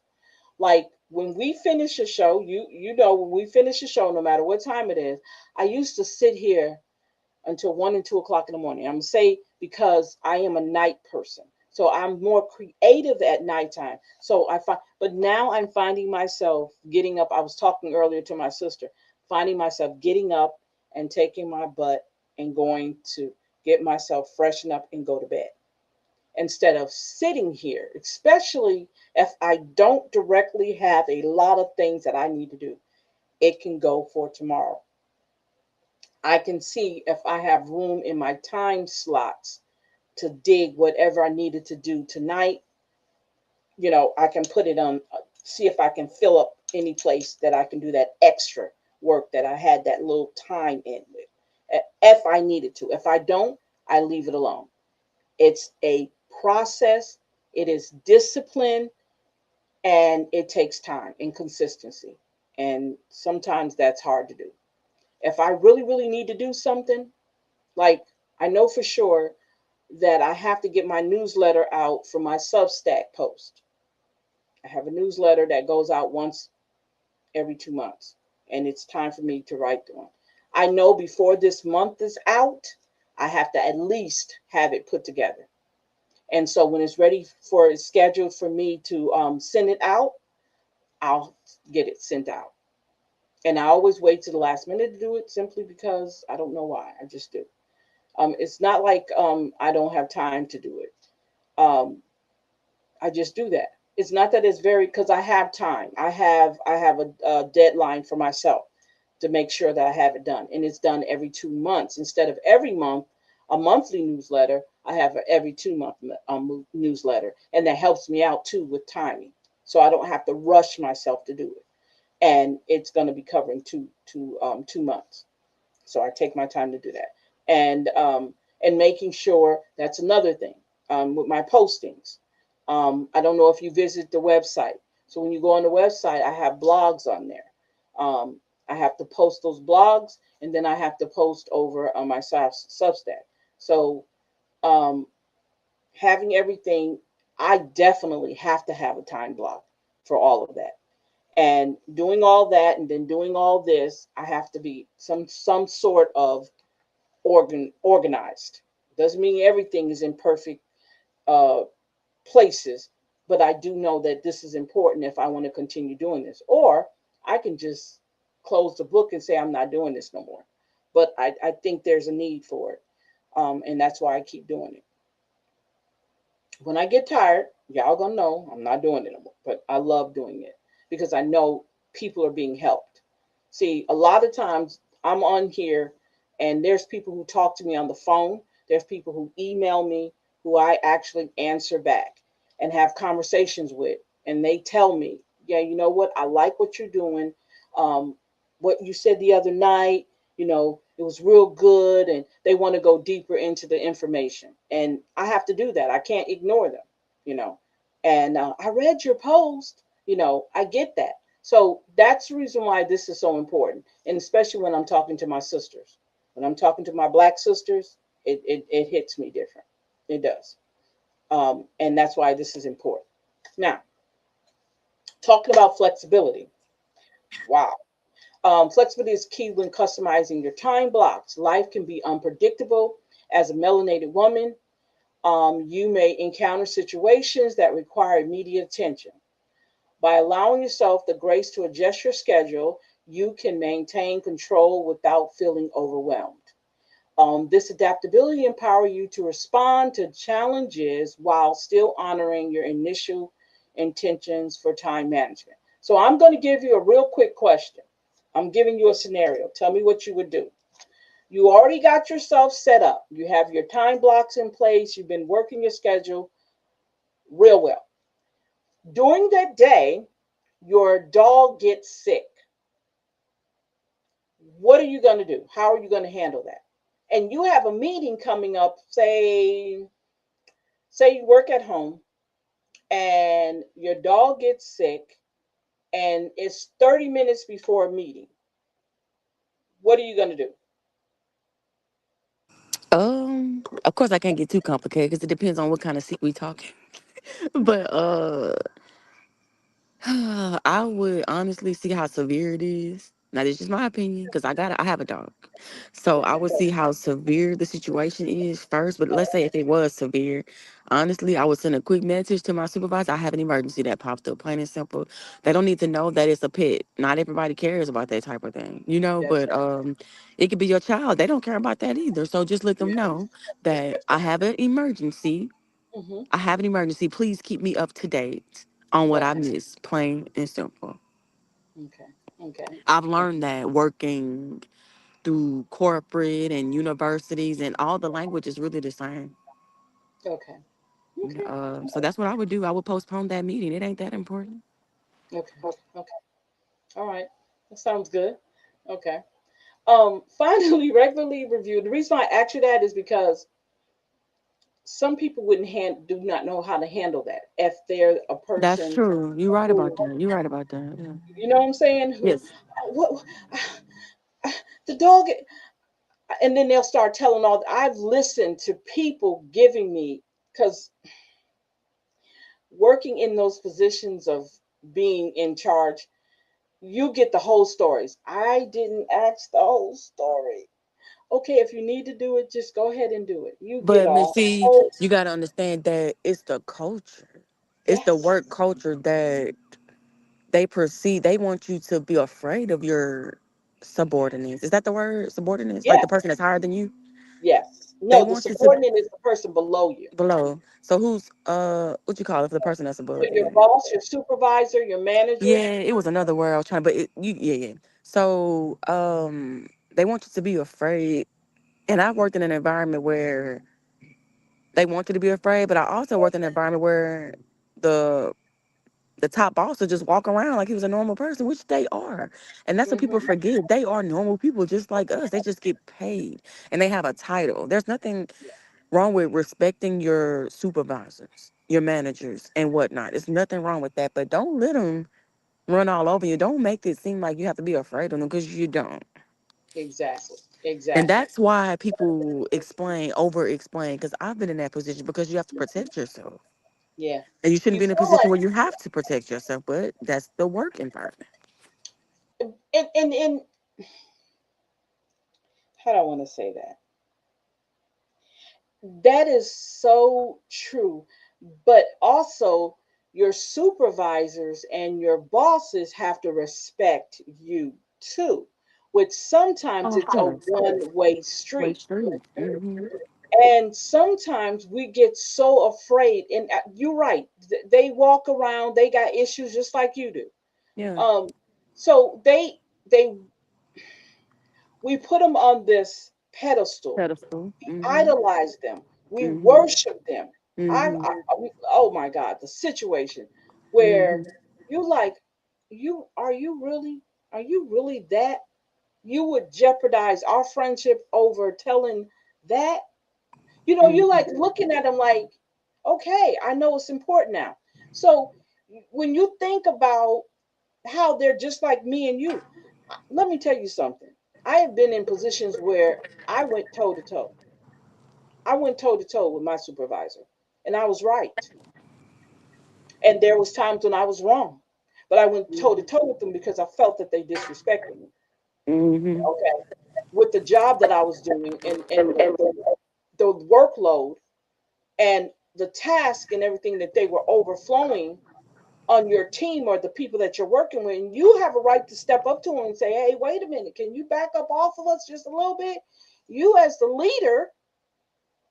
like, when we finish a show, you know, when we finish a show, no matter what time it is, I used to sit here until 1 and 2 o'clock in the morning. I'm gonna say because I am a night person, so I'm more creative at nighttime. So I find, but now I'm finding myself getting up. I was talking earlier to my sister, finding myself getting up and taking my butt and going to get myself freshen up and go to bed instead of sitting here, especially if I don't directly have a lot of things that I need to do. It can go for tomorrow. I can see if I have room in my time slots to dig whatever I needed to do tonight. You know, I can put it on, see if I can fill up any place that I can do that extra work that I had that little time in with. If I needed to. If I don't, I leave it alone. It's a process, it is discipline, and it takes time and consistency. And sometimes that's hard to do. If I really, really need to do something, like, I know for sure that I have to get my newsletter out for my Substack post. I have a newsletter that goes out once every 2 months, and it's time for me to write one. I know before this month is out, I have to at least have it put together. And so when it's ready for it's scheduled for me to send it out, I'll get it sent out. And I always wait to the last minute to do it simply because I don't know why. I just do. It's not like I don't have time to do it. Um, I just do that. It's not that it's very because I have time. I have a deadline for myself to make sure that I have it done, and it's done every 2 months instead of every month. A monthly newsletter, I have a every 2 month newsletter, and that helps me out too with timing, so I don't have to rush myself to do it. And it's going to be covering 2 months. So I take my time to do that, and making sure that's another thing with my postings. I don't know if you visit the website. So when you go on the website, I have blogs on there. I have to post those blogs, and then I have to post over on my Substack. So um, having everything, I definitely have to have a time block for all of that. And doing all that, and then doing all this, I have to be some sort of organized. Doesn't mean everything is in perfect uh, places, but I do know that this is important if I want to continue doing this. Or I can just close the book and say I'm not doing this no more. But I think there's a need for it, and that's why I keep doing it. When I get tired, y'all gonna know I'm not doing it no more. But I love doing it because I know people are being helped. See, a lot of times I'm on here and there's people who talk to me on the phone. There's people who email me who I actually answer back and have conversations with. And they tell me, yeah, you know what? I like what you're doing. Um, what you said the other night, it was real good. And they want to go deeper into the information. And I have to do that. I can't ignore them, you know. And I read your post, I get that. So that's the reason why this is so important. And especially when I'm talking to my sisters. When I'm talking to my black sisters, it hits me different. It does. And that's why this is important. Now, talking about flexibility. Wow. Flexibility is key when customizing your time blocks. Life can be unpredictable. As a melanated woman, you may encounter situations that require immediate attention. By allowing yourself the grace to adjust your schedule, you can maintain control without feeling overwhelmed. This adaptability empowers you to respond to challenges while still honoring your initial intentions for time management. So I'm going to give you a real quick question. I'm giving you a scenario. Tell me what you would do. You already got yourself set up. You have your time blocks in place. You've been working your schedule real well. During that day, your dog gets sick. What are you going to do? How are you going to handle that? And you have a meeting coming up, say you work at home and your dog gets sick and it's 30 minutes before a meeting. What are you going to do? Of course, I can't get too complicated because it depends on what kind of sick we talking. But I would honestly see how severe it is. Now, this is just my opinion because I have a dog, so I Okay. would see how severe the situation is first. But let's say if it was severe, honestly, I would send a quick message to my supervisor. I have an emergency that popped up, plain and simple. They don't need to know that it's a pet. Not everybody cares about that type of thing, you know. That's But it could be your child. They don't care about that either. So just let them right. know that I have an emergency. Hmm. I have an emergency. Please keep me up to date on what I Okay. missed, plain and simple. Okay. Okay. I've learned that working through corporate and universities, and all the language is really the same. Okay. Okay. So that's what I would do. I would postpone that meeting. It ain't that important. Okay. Okay. All right. That sounds good. Okay. Finally, regularly reviewed. The reason I asked you that is because some people do not know how to handle that if they're a That's person true. You're right about who, that. You're right about that. Yeah. you know what I'm saying, who, Yes. what, the dog, and then they'll start telling all. I've listened to people giving me, because working in those positions of being in charge, you get the whole stories. I didn't ask the whole story. Okay, if you need to do it, just go ahead and do it. You get But a Miss C, whole, you got to understand that it's the culture. It's the yes, work culture that they perceive. They want you to be afraid of your subordinates. Is that the word? Subordinates? Like yes, the person that's higher than you? yes. They No, the want you to subordinate is the person below you. below. So who's what you call it for the person that's above Your you? boss, your supervisor, your manager. Yeah, it was another word I was trying, but yeah, yeah. So they want you to be afraid, and I worked in an environment where they want you to be afraid, but I also worked in an environment where the the top boss would just walk around like he was a normal person, which they are, and that's what people Hmm. forget. They are normal people just like us. They just get paid, and they have a title. There's nothing wrong with respecting your supervisors, your managers, and whatnot. There's nothing wrong with that, but don't let them run all over you. Don't make it seem like you have to be afraid of them because you don't. Exactly. And Exactly. that's why people over explain, because I've been in that position because you have to protect yourself. Yeah. And you shouldn't You be in a feel position like, where you have to protect yourself, but that's the work environment. and how do I want to say that? That is so true. But also, your supervisors and your bosses have to respect you too, which sometimes Oh, of it's a course. one-way Wait, street. straight. Hmm. And sometimes we get so afraid, and you're right, they walk around, they got issues just like you do. Yeah. Um, so they we put them on this pedestal, Pedestal. Hmm. idolize them, we Hmm. worship them. Hmm. Oh my God, the situation where Hmm. you like, are you really that? You would jeopardize our friendship over telling that. You know, you're like Hmm. looking at them like, okay, I know it's important now. So when you think about how they're just like me and you, let me tell you something. I have been in positions where I went toe to toe. I went toe to toe with my supervisor, and I was right. And there was times when I was wrong, but I went toe to toe with them because I felt that they disrespected me. Hmm. Okay, with the job that I was doing, and the workload and the task and everything that they were overflowing on your team or the people that you're working with, and you have a right to step up to them and say, hey, wait a minute, can you back up off of us just a little bit? You as the leader,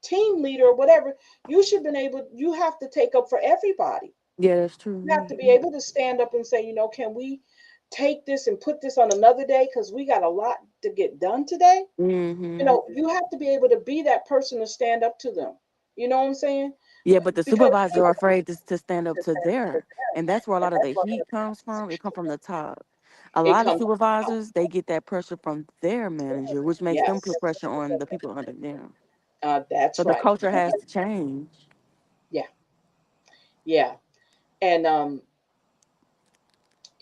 team leader or whatever, you have to take up for everybody. Yeah, that's You have true. to be able to stand up and say, can we take this and put this on another day because we got a lot to get done today? Hmm. You have to be able to be that person to stand up to them. You know what I'm saying? Yeah, but the because supervisors are afraid to stand up to their, and that's where a lot of the heat comes from. It comes from the top. A it lot of comes. supervisors, they get that pressure from their manager, which makes them Yes, put pressure on the people under them. that's So the right. culture has to change. Yeah, yeah. And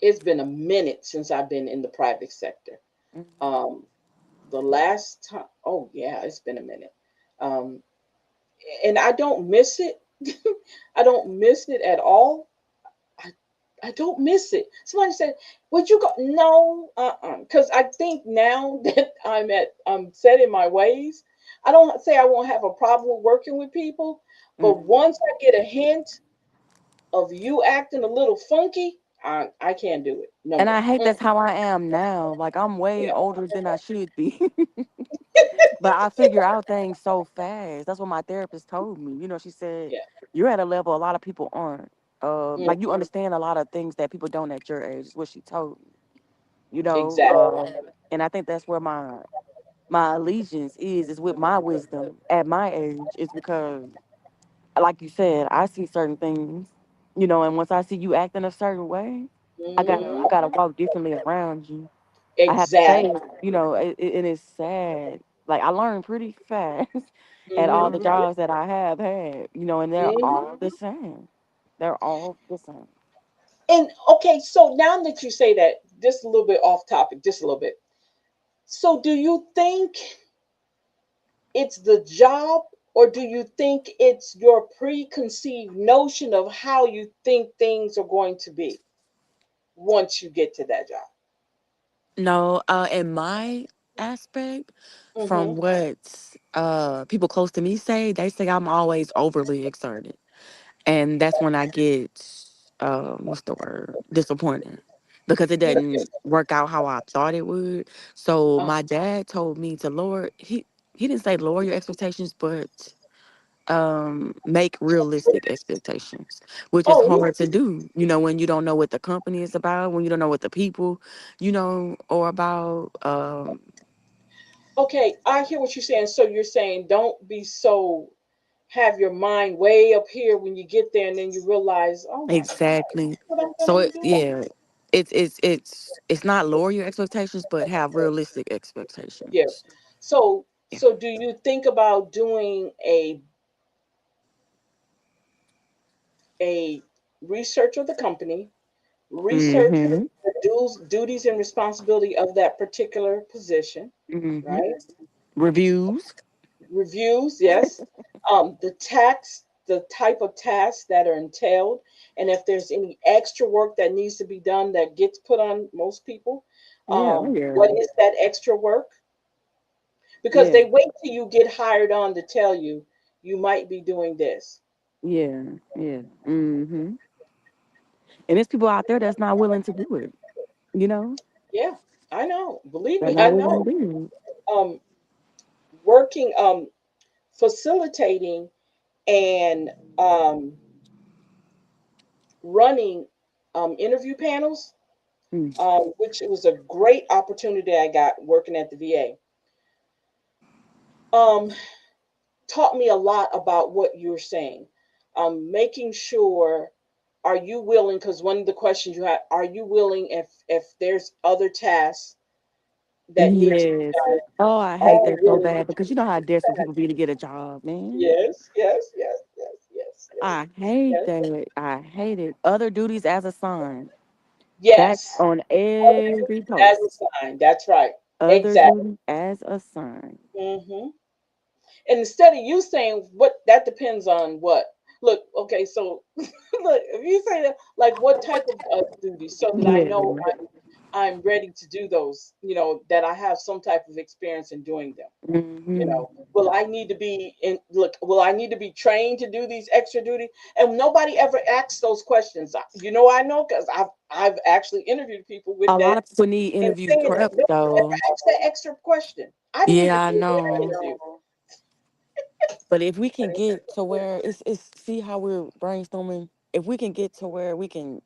it's been a minute since I've been in the private sector. Mhm. Um, the last time, oh yeah, it's been a minute. Um, and I don't miss it. I don't miss it at all. I, I don't miss it. Somebody said, "Would you go?" No, because I think now that I'm set in my ways. I don't say I won't have a problem with working with people, but Mhm. once I get a hint of you acting a little funky, I can't do it no And I more. hate that's how I am now. Like I'm way Yeah, older than I should be. But I figure out things so fast. That's what my therapist told me. She said, yeah, you're at a level a lot of people aren't. mm, Like you understand a lot of things that people don't at your age, is what she told me. You know, exactly. and I think that's where my allegiance is with my wisdom at my age, is because, like you said, I see certain things, and once I see you acting a certain way, I gotta Hmm. I gotta walk differently around you. I have to Exactly. say, and it's sad. Like I learned pretty fast at all Hmm. the jobs that I have had, and they're Hmm. all the same. They're all the same. And okay, so now that you say that, just a little bit off topic, just a little bit. So, do you think it's the job, or do you think it's your preconceived notion of how you think things are going to be once you get to that job? No, in my aspect, Mm-hmm. from what people close to me say, they say I'm always overly exerted. And that's when I get what's the word? Disappointed. Because it You doesn't work out how I thought it would. So uh, my dad told me to lower he didn't say lower your expectations, but make realistic expectations, which is oh, hard to do, when you don't know what the company is about, when you don't know what the people, or about okay. I hear what you're saying. So you're saying don't be so have your mind way up here when you get there, and then you realize, oh my God, exactly. what I'm So gonna be doing? yeah, it's not lower your expectations, but have realistic Yeah. expectations. So Yeah. so do you think about doing a research of the company, research Mm-hmm. the duties and responsibility of that particular position, Mm-hmm. right? Reviews. Reviews, yes. The type of tasks that are entailed, and if there's any extra work that needs to be done that gets put on most people, Yeah, oh yeah, what is that extra work? Because yeah, they wait till you get hired on to tell you you might be doing this. yeah, yeah. Mm-hmm. And there's people out there that's not willing to do it. You know, Yeah, I know. Believe they're me, I not willing know. to do it. Um, working, facilitating and running interview panels, Mm. which it was a great opportunity I got working at the VA. Um, taught me a lot about what you're saying. Making sure, are you willing? Because one of the questions you have, are you willing if there's other tasks that need to be Yes. done? Oh, I Are hate you that so willing to bad do because you know how desperate that? people be to get a job, man. Yes, yes, yes, yes, yes, yes, I hate yes, that. I hate it. Other duties as assigned. That's yes. on Other every duties as post. a sign. That's right. Other Exactly. duties as assigned. Hmm. And instead of you saying what that depends on what. Look, okay, so look, if you say that, like what type of duties, so that I know Yeah. I'm ready to do those, that I have some type of experience in doing them. Hmm. Will I need to be in look, will I need to be trained to do these extra duties? And nobody ever asks those questions. I know because I've actually interviewed people with A lot that of people need and interview saying that prep nobody ever though. asked that extra question. I didn't even Yeah, I do that know. interview. But if we can get to where it's see how we're brainstorming. If we can get to where we can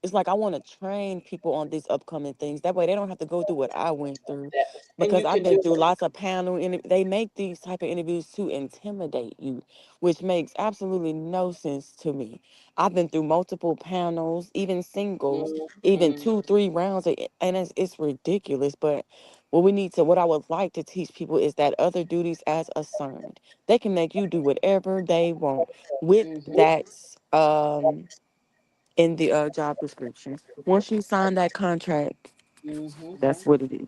it's like I want to train people on these upcoming things. That way they don't have to go through what I went through, that, and because you I've can been do through it. lots of panel and they make these type of interviews to intimidate you, which makes absolutely no sense to me. I've been through multiple panels, even singles, even Mm-hmm. 2 3 rounds, and it's ridiculous. But what I would like to teach people is that other duties as assigned, they can make you do whatever they want with Mm-hmm. that in the job description. Once you sign that contract, Mm-hmm. that's what it is.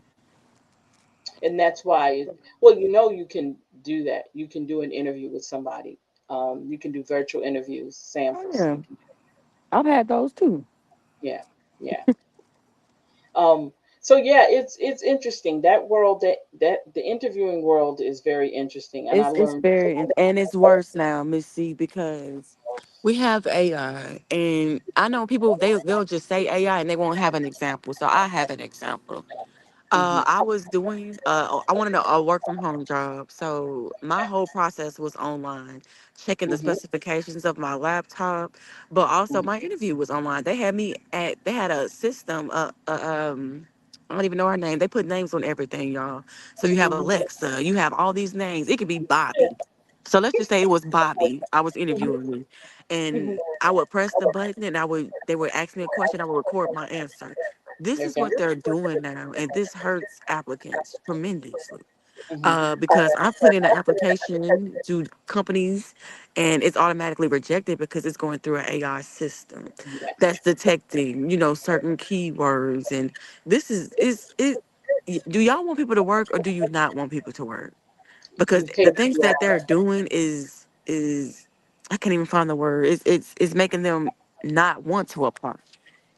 And that's why, well, you can do that. You can do an interview with somebody. You can do virtual interviews, Oh samples. yeah, You can, I've had those too. yeah, yeah. Um, so yeah, it's interesting. That world, that the interviewing world is very interesting, and I It's learned. very and it's worse now, Miss C, because we have AI, and I know people they'll just say AI and they won't have an example. So I have an example. Hmm. I was doing, I wanted a work from home job. So my whole process was online, checking the Hmm. specifications of my laptop, but also Hmm. my interview was online. They had a system, I don't even know her name. They put names on everything, y'all. So you have Hmm. Alexa, you have all these names. It could be Bobby. So let's just say it was Bobby. I was interviewing me, and Hmm. I would press the button, and they would ask me a question. I would record my answer. This is Okay. what they're doing now, and this hurts applicants tremendously. Hmm. Because I put in an application to companies, and it's automatically rejected because it's going through an AI system Yes. that's detecting, certain keywords. And this is it. Do y'all want people to work, or do you not want people to work? Because the things Yeah. that they're doing is I can't even find the word. It's making them not want to apply.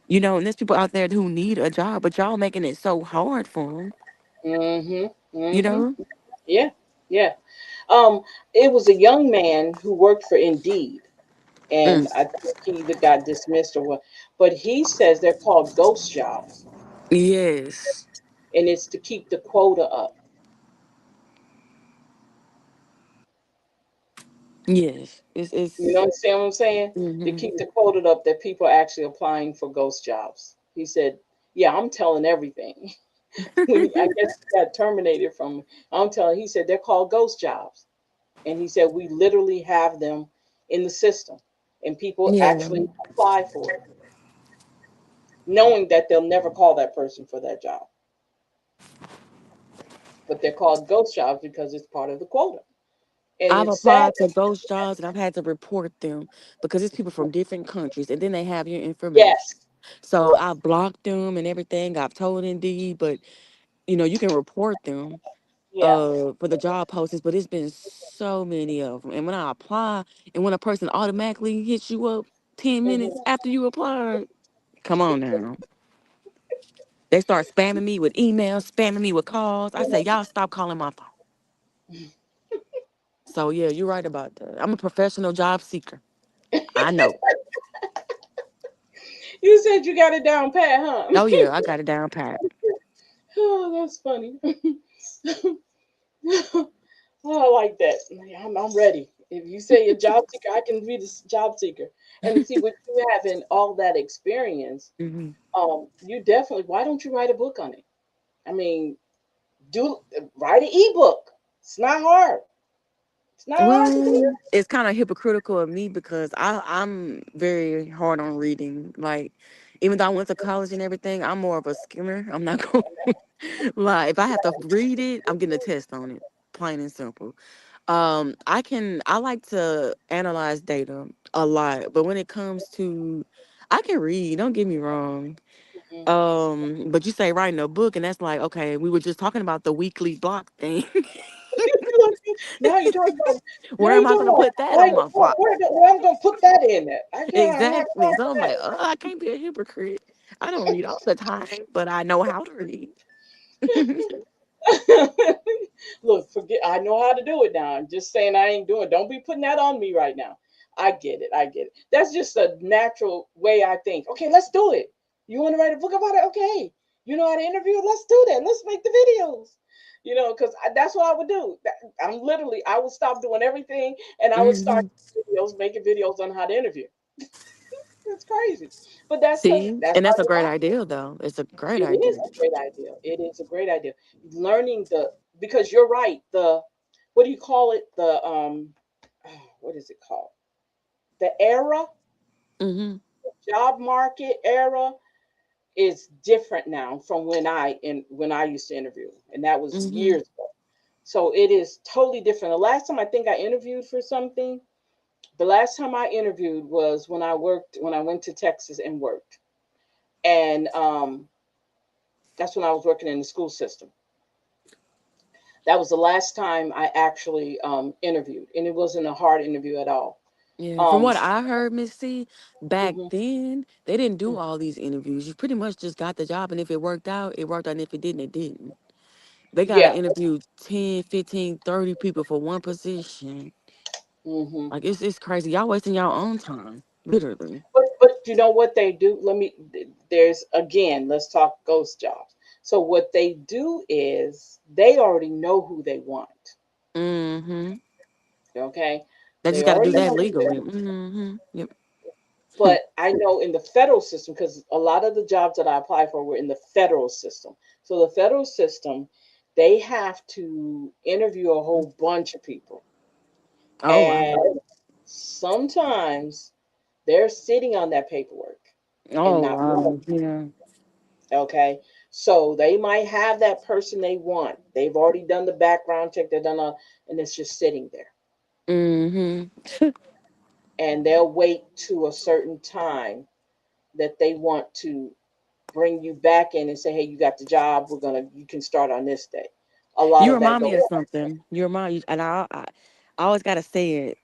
And there's people out there who need a job, but y'all making it so hard for them. Hmm. You Hmm. know? Yeah. Yeah. Um, it was a young man who worked for Indeed, and I Mm. think he either got dismissed or what. But he says they're called ghost jobs, Yes. and it's to keep the quota up. Yes. It's You it's. understand what I'm saying? To Hmm. keep the quota up that people are actually applying for ghost jobs. He said, "Yeah, I'm telling everything." When I guess he got terminated from, I'm telling. He said they're called ghost jobs, and he said we literally have them in the system, and people Yeah. actually apply for it, knowing that they'll never call that person for that job, but they're called ghost jobs because it's part of the quota, and I've it's sad. applied to those jobs and I've had to report them because it's people from different countries and then they have your information. Yes. So I've blocked them and everything. I've told Indeed, but you can report them Yeah. for the job postings, but it's been so many of them. And when I apply and when a person automatically hits you up 10 minutes Hmm. after you apply, come on now. They start spamming me with emails, spamming me with calls. I say, y'all stop calling my phone. So yeah, you're right about that. I'm a professional job seeker. I know. You said you got it down pat, huh? Oh yeah, I got it down pat. Oh, that's funny. Oh, I like that. Yeah, I'm ready. If you say a job seeker, I can be this job seeker. And see, with you having all that experience, Hmm. you definitely. Why don't you write a book on it? I mean, do write an ebook. It's not hard. It's not hard to do. Well, it's kind of hypocritical of me because I'm very hard on reading. Like, even though I went to college and everything, I'm more of a skimmer. I'm not going to lie. If I have to read it, I'm getting a test on it, plain and simple. I like to analyze data a lot, but when it comes to, I can read. Don't get me wrong. Mhm. But you say writing a book, and that's like, okay, we were just talking about the weekly block thing. Now you're talking about. Now Where am you're I talking gonna about. put that Why, on my where, block? where I'm gonna put that in there? I can't. I don't have Exactly. time So I'm for like, oh, I can't be a hypocrite. I don't read all the time, but I know how to read. that. Look, forget. I know how to do it now. I'm just saying I ain't doing. Don't be putting that on me right now. I get it. I get it. That's just a natural way I think. Okay, let's do it. You want to write a book about it? Okay. You know how to interview? Let's do that. Let's make the videos. Because that's what I would do. I'm literally. I would stop doing everything, and I would start Mhm. videos, making videos on how to interview. It's crazy. But that's because See, that's and how that's a they great are. idea, though. It's a great It is idea. a great idea. It is a great idea. Learning the because you're right. The what do you call it? The what is it called? The era, Hmm. job market era is different now from when I used to interview, and that was Hmm. years ago. So it is totally different. The last time I think I interviewed for something, the last time I interviewed was when I went to Texas and worked, and that's when I was working in the school system. That was the last time I actually interviewed, and it wasn't a hard interview at all. Yeah, from Um, what I heard, Miss C, back mhm, then they didn't do mhm. all these interviews. You pretty much just got the job, and if it worked out, it worked out. And if it didn't, it didn't. They got to Yeah. interview 10, 15, 30 people for one position. Hmm. Like, it's crazy. Y'all wasting y'all own time, literally. But you know what they do? There's again, let's talk ghost jobs. So what they do is they already know who they want. Hmm. Okay, They they just got to do already that know who they legally. want. Yep. But I know in the federal system, because a lot of the jobs that I applied for were in the federal system. So the federal system, they have to interview a whole bunch of people. Oh, wow. And sometimes they're sitting on that paperwork and Oh, not moving. wow. Yeah. Okay. So they might have that person they want. They've already done the background check, they've done all, and it's just sitting there. Hmm. And they'll wait to a certain time that they want to bring you back in and say, hey, you got the job. You can start on this day. A lot You of that remind goes. me of something. You remind you, and I always got to say it.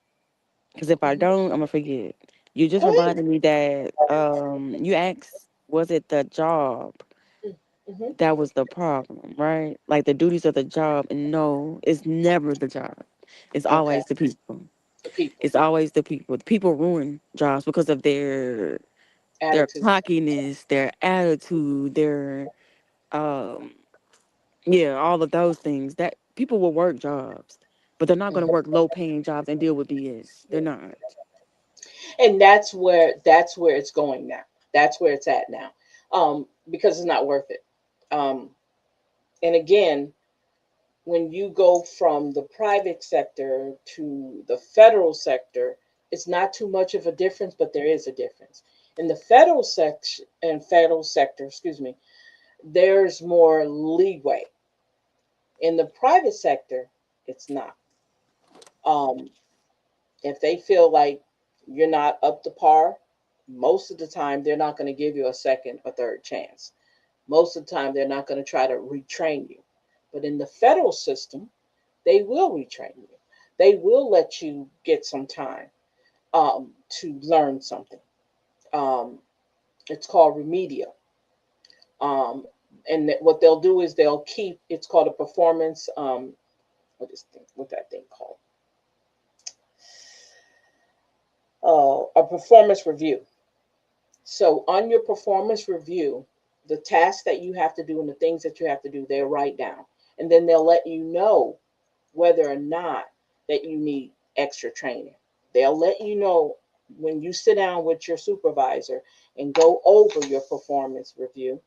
Because if I Mhm. don't, I'm gonna forget. You just Go ahead. reminded me that you asked, was it the job Hmm. that was the problem, right? Like the duties of the job, and no, it's never the job. It's Okay. always the people. The people. It's always the people. The people ruin jobs because of their Attitude. cockiness, their attitude, their um yeah, all of those things. That people will work jobs, but they're not gonna Mhm. work low paying jobs and deal with BS. They're not. And that's where it's going now. That's where it's at now. Because it's not worth it. Um, and again, when you go from the private sector to the federal sector, it's not too much of a difference, but there is a difference. In the federal sector, excuse me, there's more leeway. In the private sector, it's not. Um, if they feel like you're not up to par, most of the time they're not going to give you a second or third chance. Most of the time they're not going to try to retrain you. But in the federal system, they will retrain you. They will let you get some time to learn something. Um, it's called remedial. Um, and what they'll do is they'll keep. It's called a performance. What that thing called? A performance review. So on your performance review, the tasks that you have to do and the things that you have to do, they'll write down, and then they'll let you know whether or not that you need extra training. They'll let you know when you sit down with your supervisor and go over your performance review,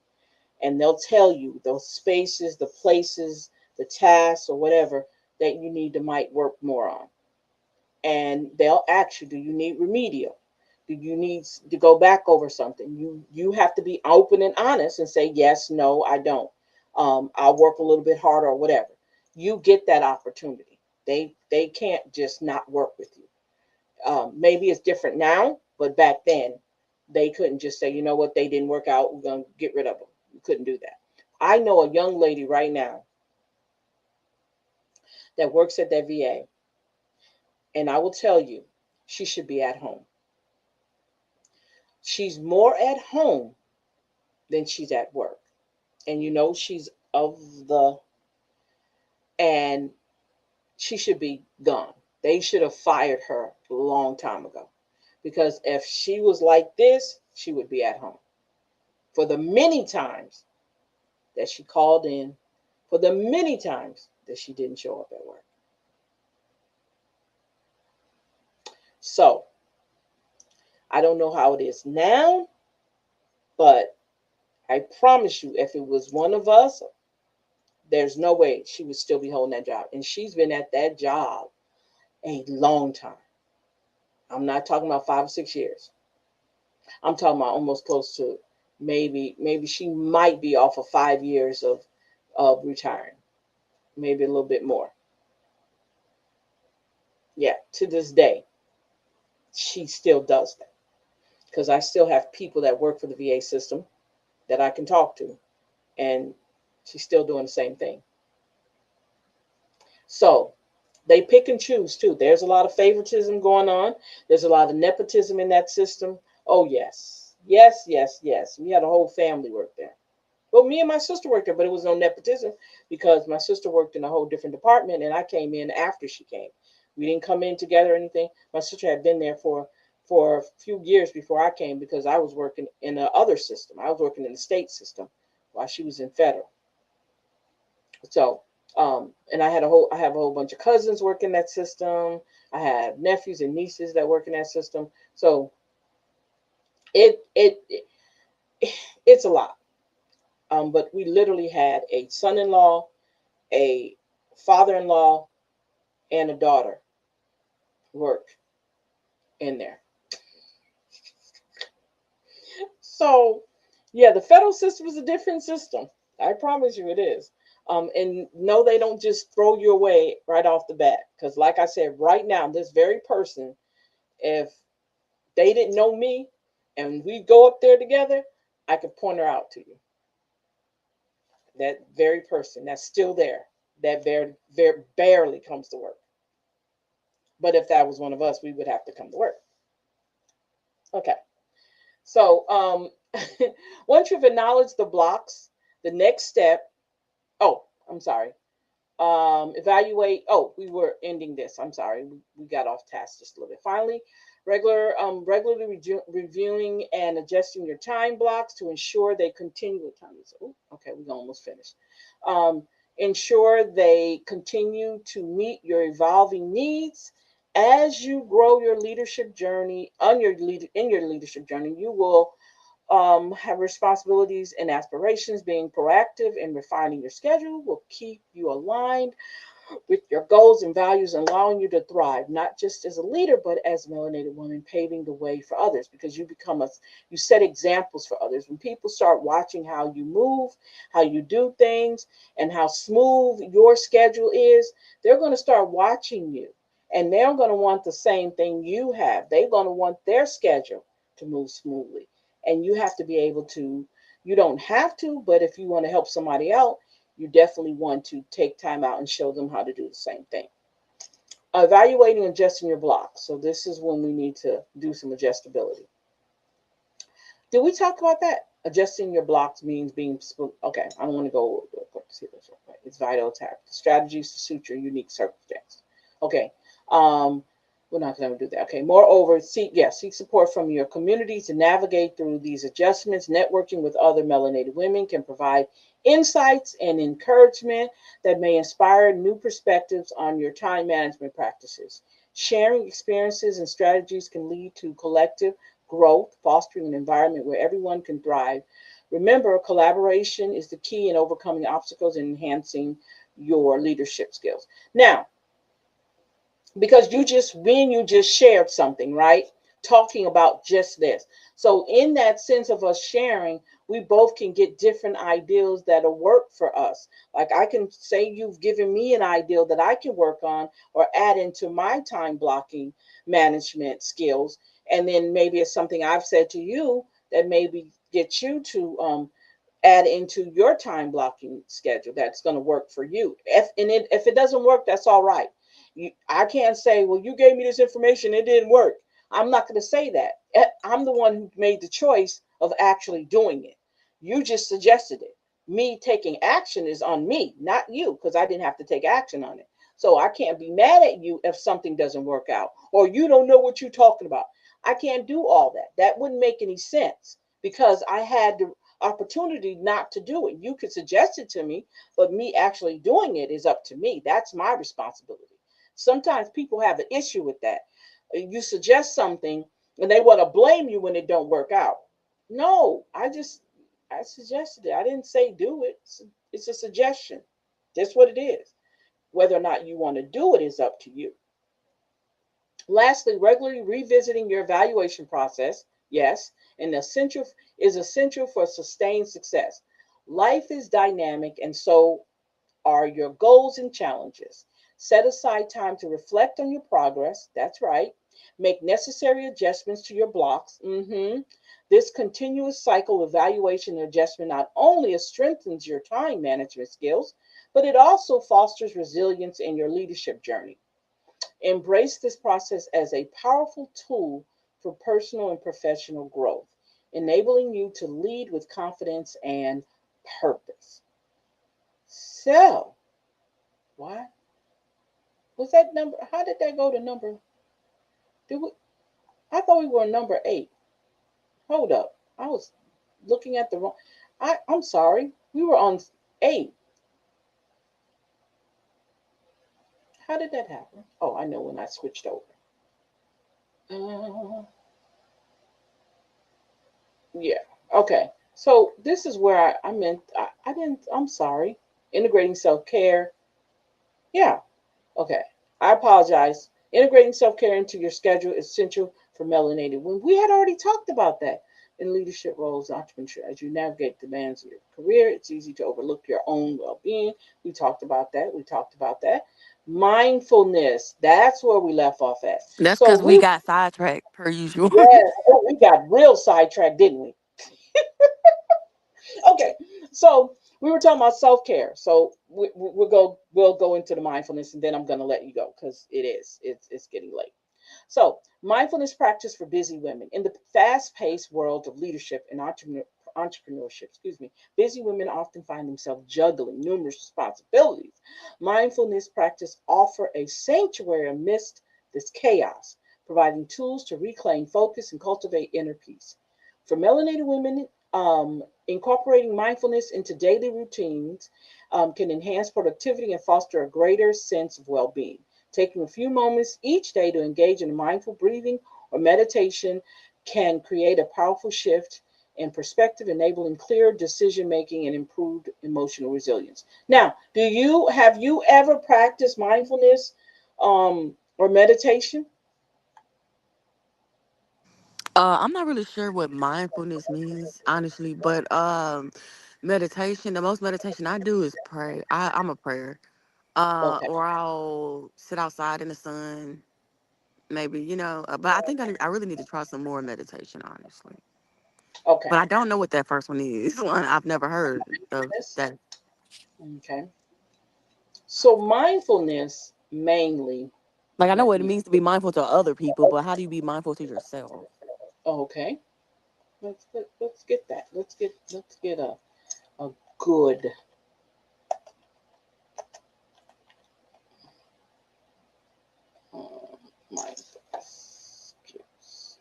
and they'll tell you those spaces, the places, the tasks, or whatever that you need to might work more on. And they'll ask you, do you need remedial? Do you need to go back over something? You have to be open and honest and say yes, no, I don't. I'll work a little bit harder or whatever. You get that opportunity. They can't just not work with you. Maybe it's different now, but back then they couldn't just say, you know what, they didn't work out. We're gonna get rid of them. You couldn't do that. I know a young lady right now that works at that VA, and I will tell you, she should be at home. She's more at home than she's at work. And you know she's of the and she should be gone. They should have fired her a long time ago. Because if she was like this, she would be at home. For the many times that she called in, for the many times that she didn't show up at work. So I don't know how it is now, but I promise you, if it was one of us, there's no way she would still be holding that job. And she's been at that job a long time. I'm not talking about 5 or 6 years. I'm talking about almost close to maybe she might be off of 5 years of retiring, maybe a little bit more. Yeah, to this day, she still does that because I still have people that work for the VA system that I can talk to, and she's still doing the same thing. So they pick and choose too. There's a lot of favoritism going on. There's a lot of nepotism in that system. Oh yes, yes, yes, yes. We had a whole family work there. Well, me and my sister worked there, but it was no nepotism because my sister worked in a whole different department, and I came in after she came. We didn't come in together or anything. My sister had been there for a few years before I came because I was working in the other system. I was working in the state system while she was in federal. So, and I have a whole bunch of cousins working that system. I have nephews and nieces that work in that system. So it it's a lot. But we literally had a son-in-law, a father-in-law, and a daughter work in there. So, yeah, the federal system is a different system. I promise you it is. And no, they don't just throw you away right off the bat. Because, like I said, right now, this very person, if they didn't know me and we go up there together, I could point her out to you. That very person that's still there, that barely comes to work. But if that was one of us, we would have to come to work. Okay. So once you've acknowledged the blocks, the next step, oh, I'm sorry. Evaluate. Oh, we were ending this. I'm sorry. We got off task just a little bit. Finally, regularly reviewing and adjusting your time blocks to ensure they continue. Time is, oh, okay, we're almost finished. Um, ensure they continue to meet your evolving needs. As you grow your leadership journey in your leadership journey, you will have responsibilities and aspirations. Being proactive and refining your schedule will keep you aligned with your goals and values and allowing you to thrive, not just as a leader, but as a melanated woman, paving the way for others because you set examples for others. When people start watching how you move, how you do things, and how smooth your schedule is, they're going to start watching you and they're going to want the same thing you have. They're going to want their schedule to move smoothly. And you have to be able to, you don't have to, but if you want to help somebody out, you definitely want to take time out and show them how to do the same thing. Evaluating and adjusting your blocks. So this is when we need to do some adjustability. Did we talk about that? Adjusting your blocks means being okay. I don't want to go. It's vital to have strategies to suit your unique circumstance. Okay. We're not going to do that. Okay. Moreover, seek support from your community to navigate through these adjustments. Networking with other melanated women can provide insights and encouragement that may inspire new perspectives on your time management practices. Sharing experiences and strategies can lead to collective growth, fostering an environment where everyone can thrive. Remember, collaboration is the key in overcoming obstacles and enhancing your leadership skills. Now, because when you just shared something, right? Talking about just this. So in that sense of us sharing, we both can get different ideals that'll work for us. Like I can say you've given me an ideal that I can work on or add into my time blocking management skills. And then maybe it's something I've said to you that maybe get you to add into your time blocking schedule that's going to work for you. If it doesn't work, that's all right. I can't say, well, you gave me this information, it didn't work. I'm not going to say that. I'm the one who made the choice of actually doing it. You just suggested it. Me taking action is on me, not you, because I didn't have to take action on it. So I can't be mad at you if something doesn't work out or you don't know what you're talking about. I can't do all that. That wouldn't make any sense because I had the opportunity not to do it. You could suggest it to me, but me actually doing it is up to me. That's my responsibility. Sometimes people have an issue with that. You suggest something And they want to blame you when it don't work out. No, I suggested it. I didn't say do it. It's a suggestion. That's what it is. Whether or not you want to do it is up to you. Lastly, regularly revisiting your evaluation process, yes, and essential is essential for sustained success. Life is dynamic, and so are your goals and challenges. Set aside time to reflect on your progress. That's right. Make necessary adjustments to your blocks. This continuous cycle of evaluation and adjustment not only strengthens your time management skills, but it also fosters resilience in your leadership journey. Embrace this process as a powerful tool for personal and professional growth, enabling you to lead with confidence and purpose. So, why was that number? How did that go to number? Did we? I thought we were number 8. Hold up, I was looking at the wrong. I'm sorry. We were on 8. How did that happen? Oh, I know when I switched over. Uh, yeah. Okay. So this is where I meant I didn't. I'm sorry. Integrating self care. Yeah. Okay. I apologize. Integrating self care into your schedule is essential for melanated. When we had already talked about that in leadership roles, entrepreneurship, as you navigate the demands of your career, it's easy to overlook your own well being. We talked about that. We talked about that. Mindfulness. That's where we left off at. That's So because we we, got sidetracked per usual. yes, oh, we got real sidetracked, didn't we? Okay, so we were talking about self care. So we'll go into the mindfulness, and then I'm gonna let you go because it's getting late. So mindfulness practice for busy women in the fast paced world of leadership and entrepreneurship. Excuse me. Busy women often find themselves juggling numerous responsibilities. Mindfulness practice offer a sanctuary amidst this chaos, providing tools to reclaim focus and cultivate inner peace. For melanated women, incorporating mindfulness into daily routines can enhance productivity and foster a greater sense of well being. Taking a few moments each day to engage in mindful breathing or meditation can create a powerful shift in perspective, enabling clear decision making and improved emotional resilience. Now, have you ever practiced mindfulness or meditation? I'm not really sure what mindfulness means, honestly, but meditation, the most meditation I do is pray. I'm a prayer. Okay, Or I'll sit outside in the sun, maybe, but I think I really need to try some more meditation, honestly. okay. But I don't know what that first one is. One I've never heard of Yes. that. Okay. So mindfulness mainly, Like, I know let what it me, means to be mindful to other people, but how do you be mindful to yourself? okay. Let's get that. Let's get a good mindfulness cues.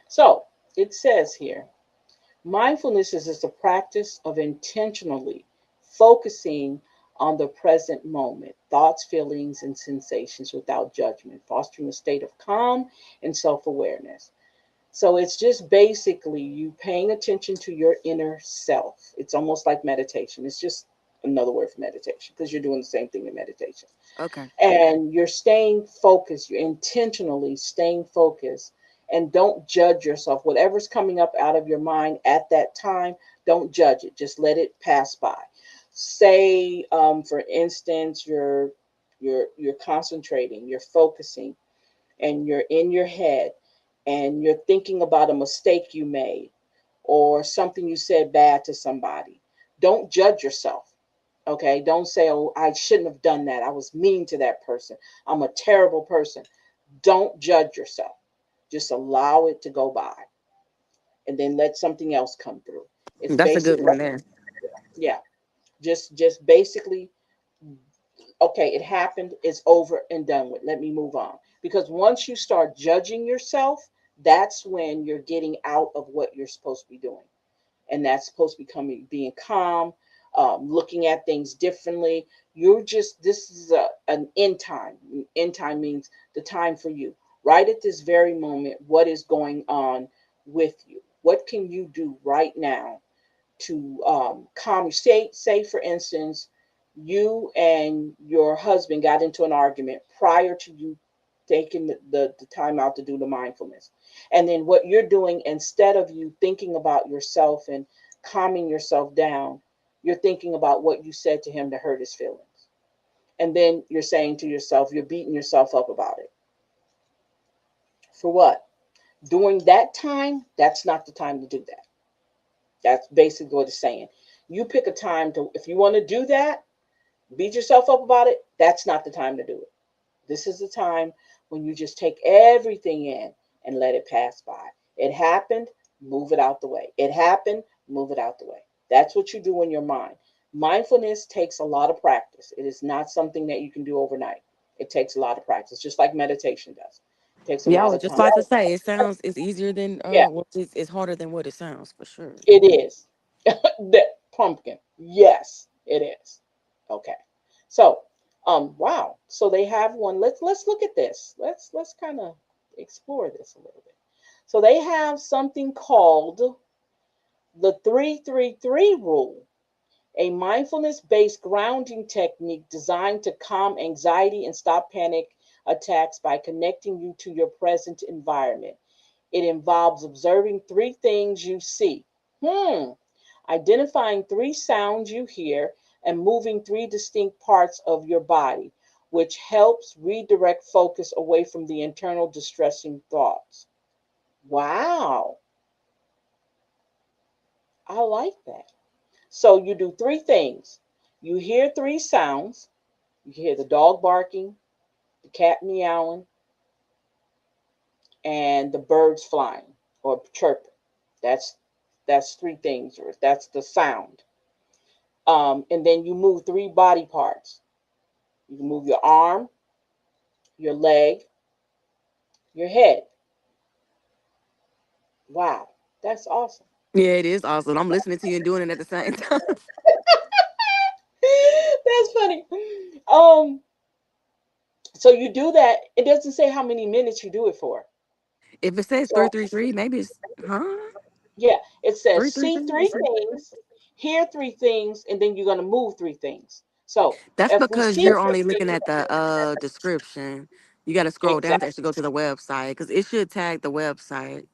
So it says here, mindfulness is just a practice of intentionally focusing on the present moment, thoughts, feelings, and sensations without judgment, fostering a state of calm and self-awareness. So it's just basically you paying attention to your inner self. It's almost like meditation. It's just another word for meditation because you're doing the same thing in meditation. Okay. And you're staying focused, you're intentionally staying focused, and don't judge yourself. Whatever's coming up out of your mind at that time, don't judge it. Just let it pass by. Say, for instance, you're concentrating, you're focusing, and you're in your head and you're thinking about a mistake you made or something you said bad to somebody. Don't judge yourself. Okay. Don't say, oh, I shouldn't have done that. I was mean to that person. I'm a terrible person. Don't judge yourself. Just allow it to go by and then let something else come through. It's That's a good basically, one there. yeah, just basically, okay, it happened, it's over and done with. Let me move on. Because once you start judging yourself, that's when you're getting out of what you're supposed to be doing. And that's supposed to be being calm, looking at things differently. This is an end time. End time means the time for you. right at this very moment, what is going on with you? What can you do right now to calm you? Say, for instance, you and your husband got into an argument prior to you taking the time out to do the mindfulness. And then what you're doing, instead of you thinking about yourself and calming yourself down, you're thinking about what you said to him to hurt his feelings. And then you're saying to yourself, you're beating yourself up about it. For what? During that time, that's not the time to do that. That's basically what it's saying. You pick a time to, if you want to do that, beat yourself up about it, that's not the time to do it. This is the time when you just take everything in and let it pass by. It happened, move it out the way. It happened, move it out the way. That's what you do in your mind. Mindfulness takes a lot of practice. It is not something that you can do overnight. It takes a lot of practice, just like meditation does. It takes a Yeah, I lot was of just time. about to say it sounds it's easier than Yeah, it's harder than what it sounds for sure. it is. That pumpkin. Yes, it is. Okay. So, wow. So they have one. Let's look at this. Let's kind of explore this a little bit. So they have something called the 333 rule, a mindfulness-based grounding technique designed to calm anxiety and stop panic attacks by connecting you to your present environment. It involves observing three things you see. Identifying three sounds you hear, and moving three distinct parts of your body, which helps redirect focus away from the internal distressing thoughts. Wow, I like that. So you do three things. You hear three sounds. You hear the dog barking, the cat meowing, and the birds flying or chirping. That's that's three things, or that's the sound. And then you move three body parts. You can move your arm, your leg, your head. Wow, that's awesome. Yeah, it is awesome. I'm listening to you and doing it at the same time. That's funny. Um, so you do that. It doesn't say how many minutes you do it for. If it says three So three three, maybe it's yeah, it says three three see three. three things, hear three things, and then you're gonna move three things. So That's if we because see you're three only looking things, at the description. You got to scroll down to exactly. actually go to the website because it should tag the website.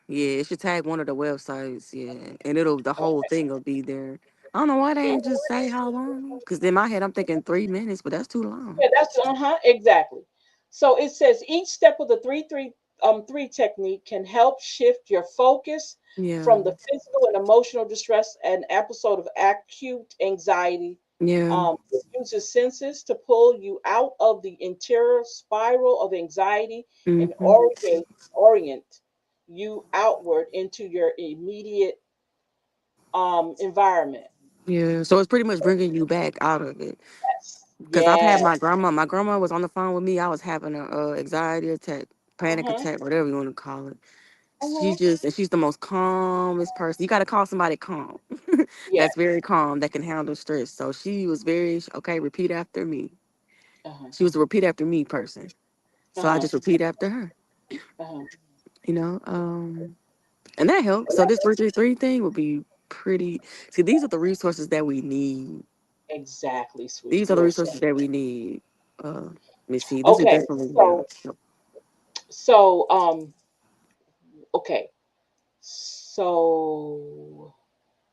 Yeah, it should tag one of the websites. Yeah, and it'll the whole Okay. thing will be there. I don't know why they Yeah, ain't just say how long. Because in my head, I'm thinking 3 minutes, but that's too long. yeah, that's exactly. So it says each step of the three technique can help shift your focus Yeah, from the physical and emotional distress and episode of acute anxiety. yeah, It uses senses to pull you out of the interior spiral of anxiety and hmm, orient you outward into your immediate environment. yeah. So it's pretty much bringing you back out of it. Yes. Because I've had Yes. my grandma. My grandma was on the phone with me. I was having a anxiety attack, panic Uh-huh. attack, whatever you want to call it. She Uh-huh. just and she's the most calmest person. You got to call somebody calm. Yeah. That's very calm that can handle stress. So she was very okay. Repeat after me. Uh-huh. She was a repeat after me person. So I Uh-huh. just repeat after her. Uh-huh. You know, and that helps. So this 333 thing would be pretty. See, these are the resources that we need. Exactly, sweet. These are the You are resources saying. that we need. Let me see. This is Okay, definitely yeah. so okay. So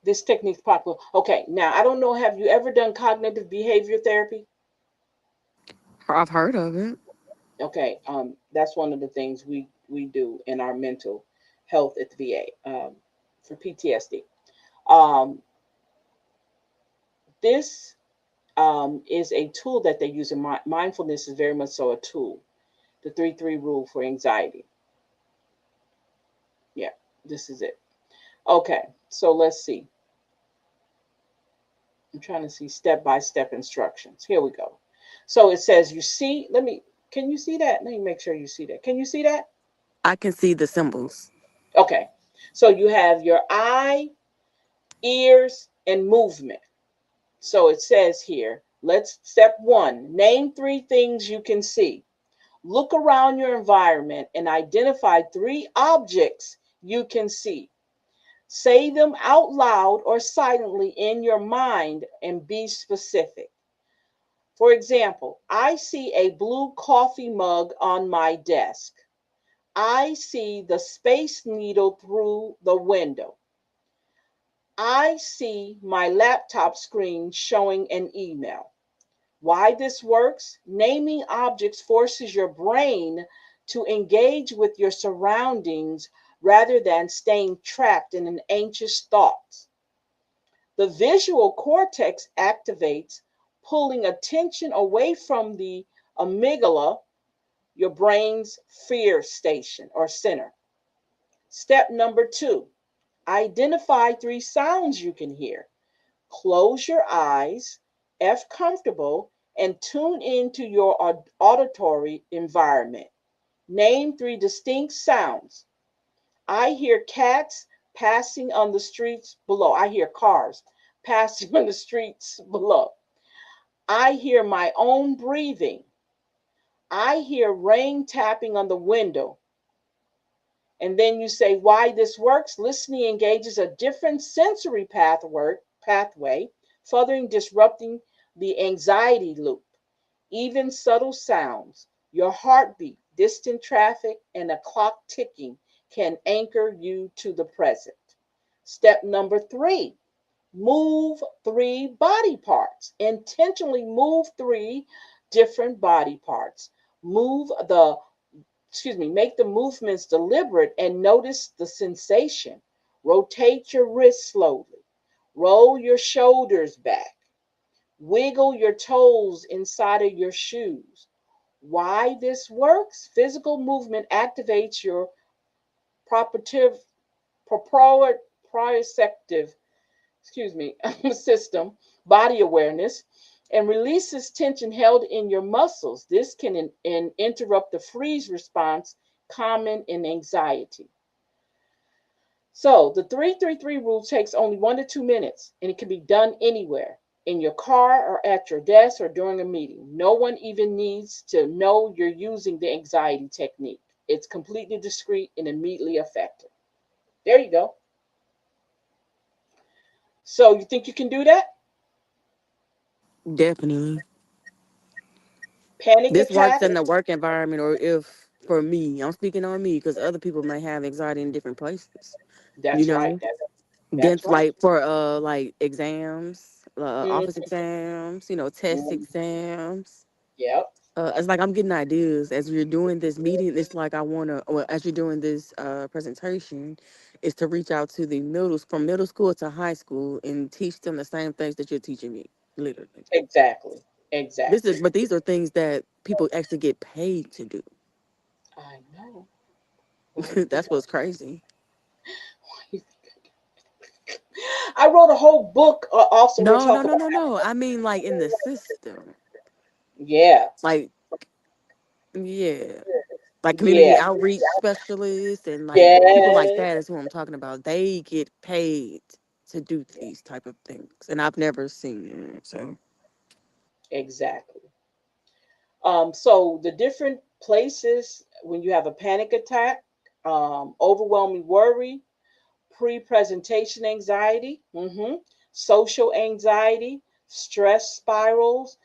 this technique's popular. Okay, now I don't know, have you ever done cognitive behavior therapy? I've heard of it. Okay, that's one of the things we do in our mental health at the VA, for PTSD. Um, this is a tool that they use in mindfulness is very much so a tool. The 3-3 rule for anxiety. Yeah, this is it. Okay, so let's see. I'm trying to see step by step instructions. Here we go. So it says, you see, can you see that? Let me make sure you see that. Can you see that? I can see the symbols. Okay. So you have your eye, ears, and movement. So it says here, let's step one, name three things you can see. Look around your environment and identify 3 objects you can see. Say them out loud or silently in your mind and be specific. For example, I see a blue coffee mug on my desk. I see the Space Needle through the window. I see my laptop screen showing an email. Why this works? Naming objects forces your brain to engage with your surroundings rather than staying trapped in an anxious thought. The visual cortex activates, pulling attention away from the amygdala, your brain's fear station or center. Step number 2, identify 3 sounds you can hear. Close your eyes, F comfortable, and tune into your auditory environment. Name 3 distinct sounds. I hear cats passing on the streets below. I hear cars passing on the streets below. I hear my own breathing. I hear rain tapping on the window. And then you say why this works. Listening engages a different sensory pathway, furthering disrupting the anxiety loop. Even subtle sounds, your heartbeat, distant traffic, and a clock ticking can anchor you to the present. Step number 3, move 3 body parts. Intentionally move 3 different body parts. Move the Make the movements deliberate and notice the sensation. Rotate your wrists slowly. Roll your shoulders back. Wiggle your toes inside of your shoes. Why this works? Physical movement activates your proprioceptive, proprioceptive, system, body awareness, and releases tension held in your muscles. This can interrupt the freeze response common in anxiety. So the 333 rule takes only 1 to 2 minutes, and it can be done anywhere, in your car or at your desk or during a meeting. No one even needs to know you're using the anxiety technique. It's completely discreet and immediately effective. There you go. So you think you can do that? Definitely. Panic This works attack? in the work environment, or if for me, I'm speaking on me because other people may have anxiety in different places. You That's right. know, then That's right. like for like exams, office Mm-hmm. exams, test exams. Yep. It's like I'm getting ideas as we're doing this meeting. It's like I wanna, well, as you're doing this presentation, is to reach out to the from middle school to high school and teach them the same things that you're teaching me. Literally, Exactly. this Exactly. is, but these are things that people actually get paid to do. I know. Why you think That's what's crazy. I, I wrote a whole book also we'll No, no, talk no, about. no, no. I mean, like in the system, Yeah. like yeah, like community Yeah. outreach specialists and like people like Yes. that is who I'm talking about. They get paid to do these type of things, and I've never seen it. So Exactly. So the different places when you have a panic attack, overwhelming worry, pre-presentation anxiety, social anxiety, stress spirals.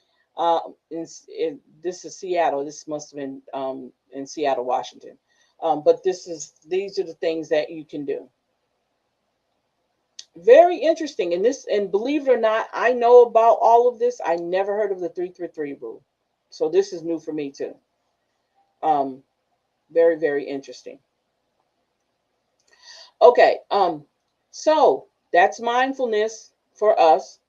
This is Seattle. This must have been in Seattle, Washington. But these are the things that you can do. Very interesting. And believe it or not, I know about all of this. I never heard of the 333 rule. So this is new for me too. Um, very, very interesting. Okay. So that's mindfulness for us.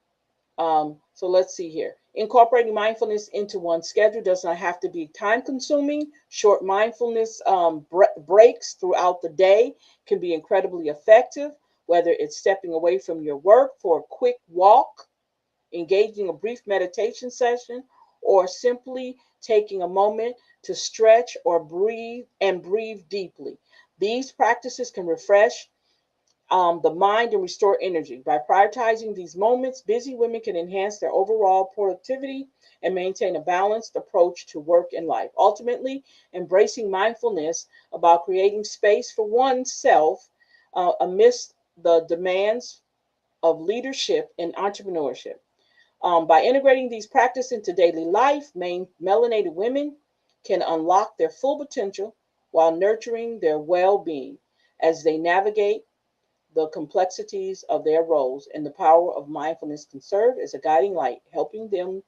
So let's see here. Incorporating mindfulness into one's schedule does not have to be time consuming. Short mindfulness breaks throughout the day can be incredibly effective, whether it's stepping away from your work for a quick walk, engaging a brief meditation session, or simply taking a moment to stretch or breathe deeply. These practices can refresh the mind and restore energy. By prioritizing these moments, busy women can enhance their overall productivity and maintain a balanced approach to work and life. Ultimately, embracing mindfulness about creating space for oneself amidst the demands of leadership and entrepreneurship. By integrating these practices into daily life, melanated women can unlock their full potential while nurturing their well being as they navigate the complexities of their roles, and the power of mindfulness can serve as a guiding light, helping them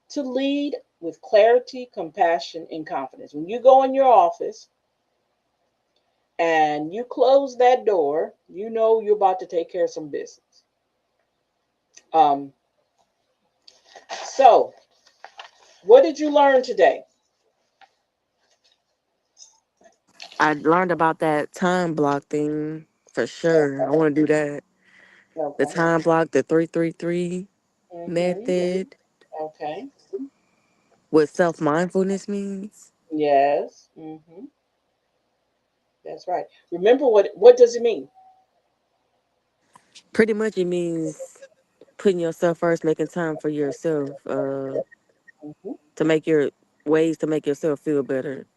to lead with clarity, compassion, and confidence. When you go in your office and you close that door, you know you're about to take care of some business. Um, so, what did you learn today? I learned about that time block thing for sure. I Okay. want to do that. The Okay. time block, the 333 Mm-hmm. method, Okay. what self mindfulness means. Yes. Mm-hmm. That's right. Remember what does it mean? Pretty much it means putting yourself first, making time for yourself, Hmm. to make your ways to make yourself feel better.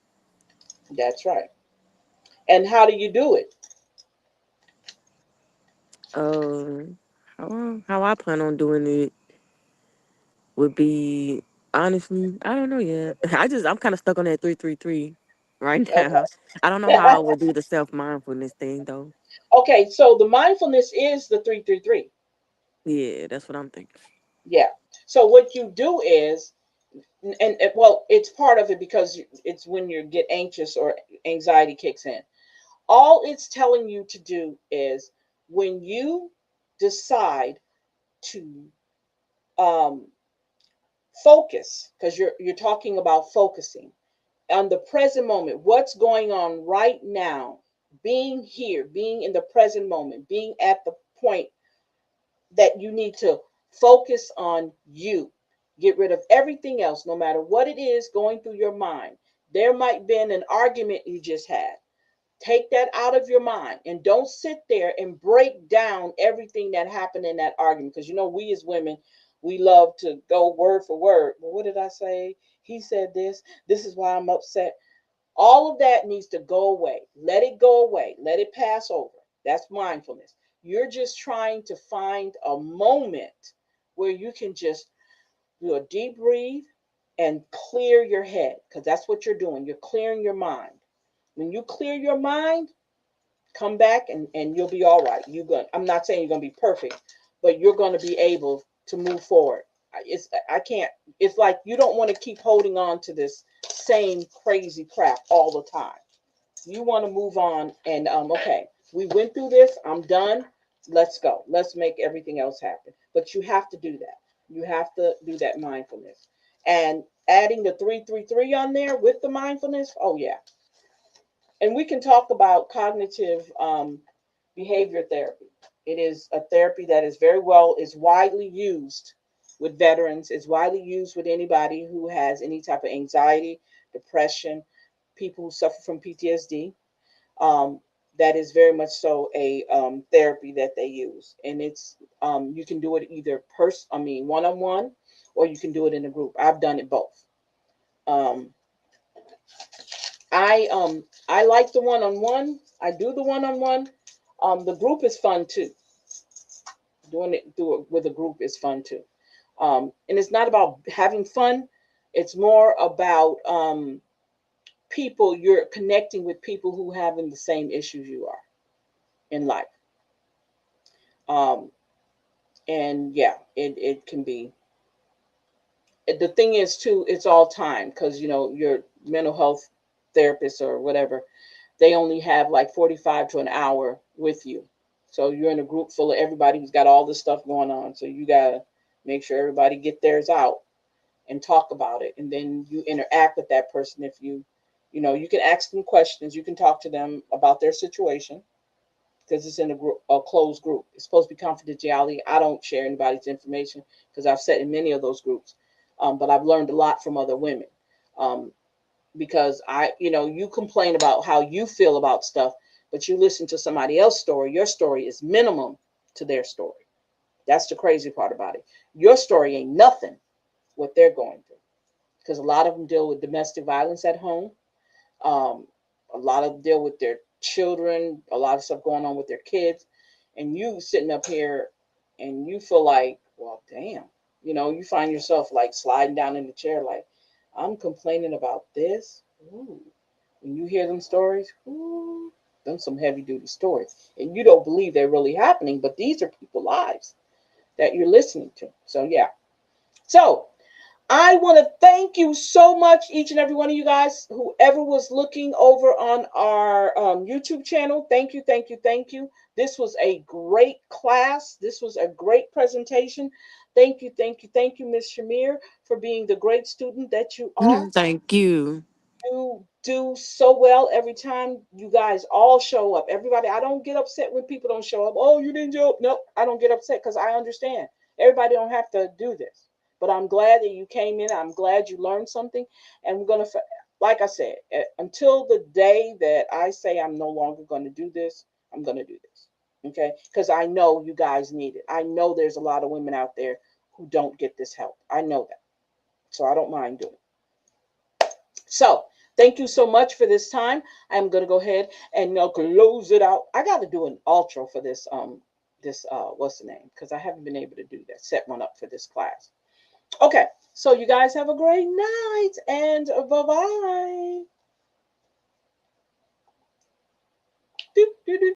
That's right. And how do you do it? Um, how I plan on doing it would be honestly, I don't know yet. I'm kind of stuck on that 333 right now. I don't know Okay. how I would do the self mindfulness thing though. Okay, so the mindfulness is the 333. Yeah, that's what I'm thinking. Yeah. So what you do is, well, it's part of it because it's when you get anxious or anxiety kicks in. All it's telling you to do is when you decide to um, focus, because you're talking about focusing on the present moment, what's going on right now, being here, being in the present moment, being at the point that you need to focus on you. Get rid of everything else, no matter what it is going through your mind. There might have been an argument you just had. Take that out of your mind and don't sit there and break down everything that happened in that argument. Because we as women, we love to go word for word. Well, what did I say? He said this. This is why I'm upset. All of that needs to go away. Let it go away. Let it pass over. That's mindfulness. You're just trying to find a moment where you can just do a deep breathe and clear your head, because that's what you're doing. You're clearing your mind. When you clear your mind, come back and you'll be all right. I'm not saying you're gonna be perfect, but you're gonna be able to move forward. I can't. It's like you don't want to keep holding on to this same crazy crap all the time. You want to move on and okay, we went through this. I'm done. Let's go. Let's make everything else happen. But you have to do that. You have to do that mindfulness. And adding the 333 on there with the mindfulness. Oh yeah. And we can talk about cognitive behavior therapy. It is a therapy that is widely used with veterans, is widely used with anybody who has any type of anxiety, depression, people who suffer from PTSD. Um, that is very much so a therapy that they use, and you can do it either one on one, or you can do it in a group. I've done it both. Um, I like the one on one. I do the one on one. The group is fun too. Do it with a group is fun too. And it's not about having fun. It's more about people. You're connecting with people who having the same issues you are in life. Um, and yeah, it can be. The thing is too, it's all time because your mental health therapist or whatever, they only have like 45 to an hour with you. So you're in a group full of everybody who's got all this stuff going on. So you gotta make sure everybody get theirs out and talk about it. And then you interact with that person. If you can ask them questions, you can talk to them about their situation because it's in a closed group. It's supposed to be confidentiality. I don't share anybody's information because I've sat in many of those groups. But I've learned a lot from other women. Um, because you complain about how you feel about stuff. But you listen to somebody else's story, your story is minimum to their story. That's the crazy part about it. Your story ain't nothing what they're going through, because a lot of them deal with domestic violence at home. Um, a lot of them deal with their children, a lot of stuff going on with their kids, and you sitting up here and you feel like, well, damn, you find yourself like sliding down in the chair, like, I'm complaining about this. Ooh. When you hear them stories, ooh, them some heavy duty stories, and you don't believe they're really happening, but these are people's lives that you're listening to. So yeah. So I want to thank you so much, each and every one of you guys, whoever was looking over on our YouTube channel. Thank you, thank you, thank you. This was a great class. This was a great presentation. Thank you, thank you, thank you, Miss Shamir, for being the great student that you are. Thank you. You do so well every time you guys all show up. Everybody, I don't get upset when people don't show up. Oh, you didn't show up. Nope, I don't get upset because I understand. Everybody don't have to do this. But I'm glad that you came in. I'm glad you learned something. And we're going to, like I said, until the day that I say I'm no longer going to do this, I'm going to do this. Okay? Because I know you guys need it. I know there's a lot of women out there who don't get this help. I know that. So I don't mind doing it. So thank you so much for this time. I'm gonna go ahead and close it out. I got to do an outro for this what's the name? Because I haven't been able to do that. Set one up for this class. Okay, so you guys have a great night and bye bye.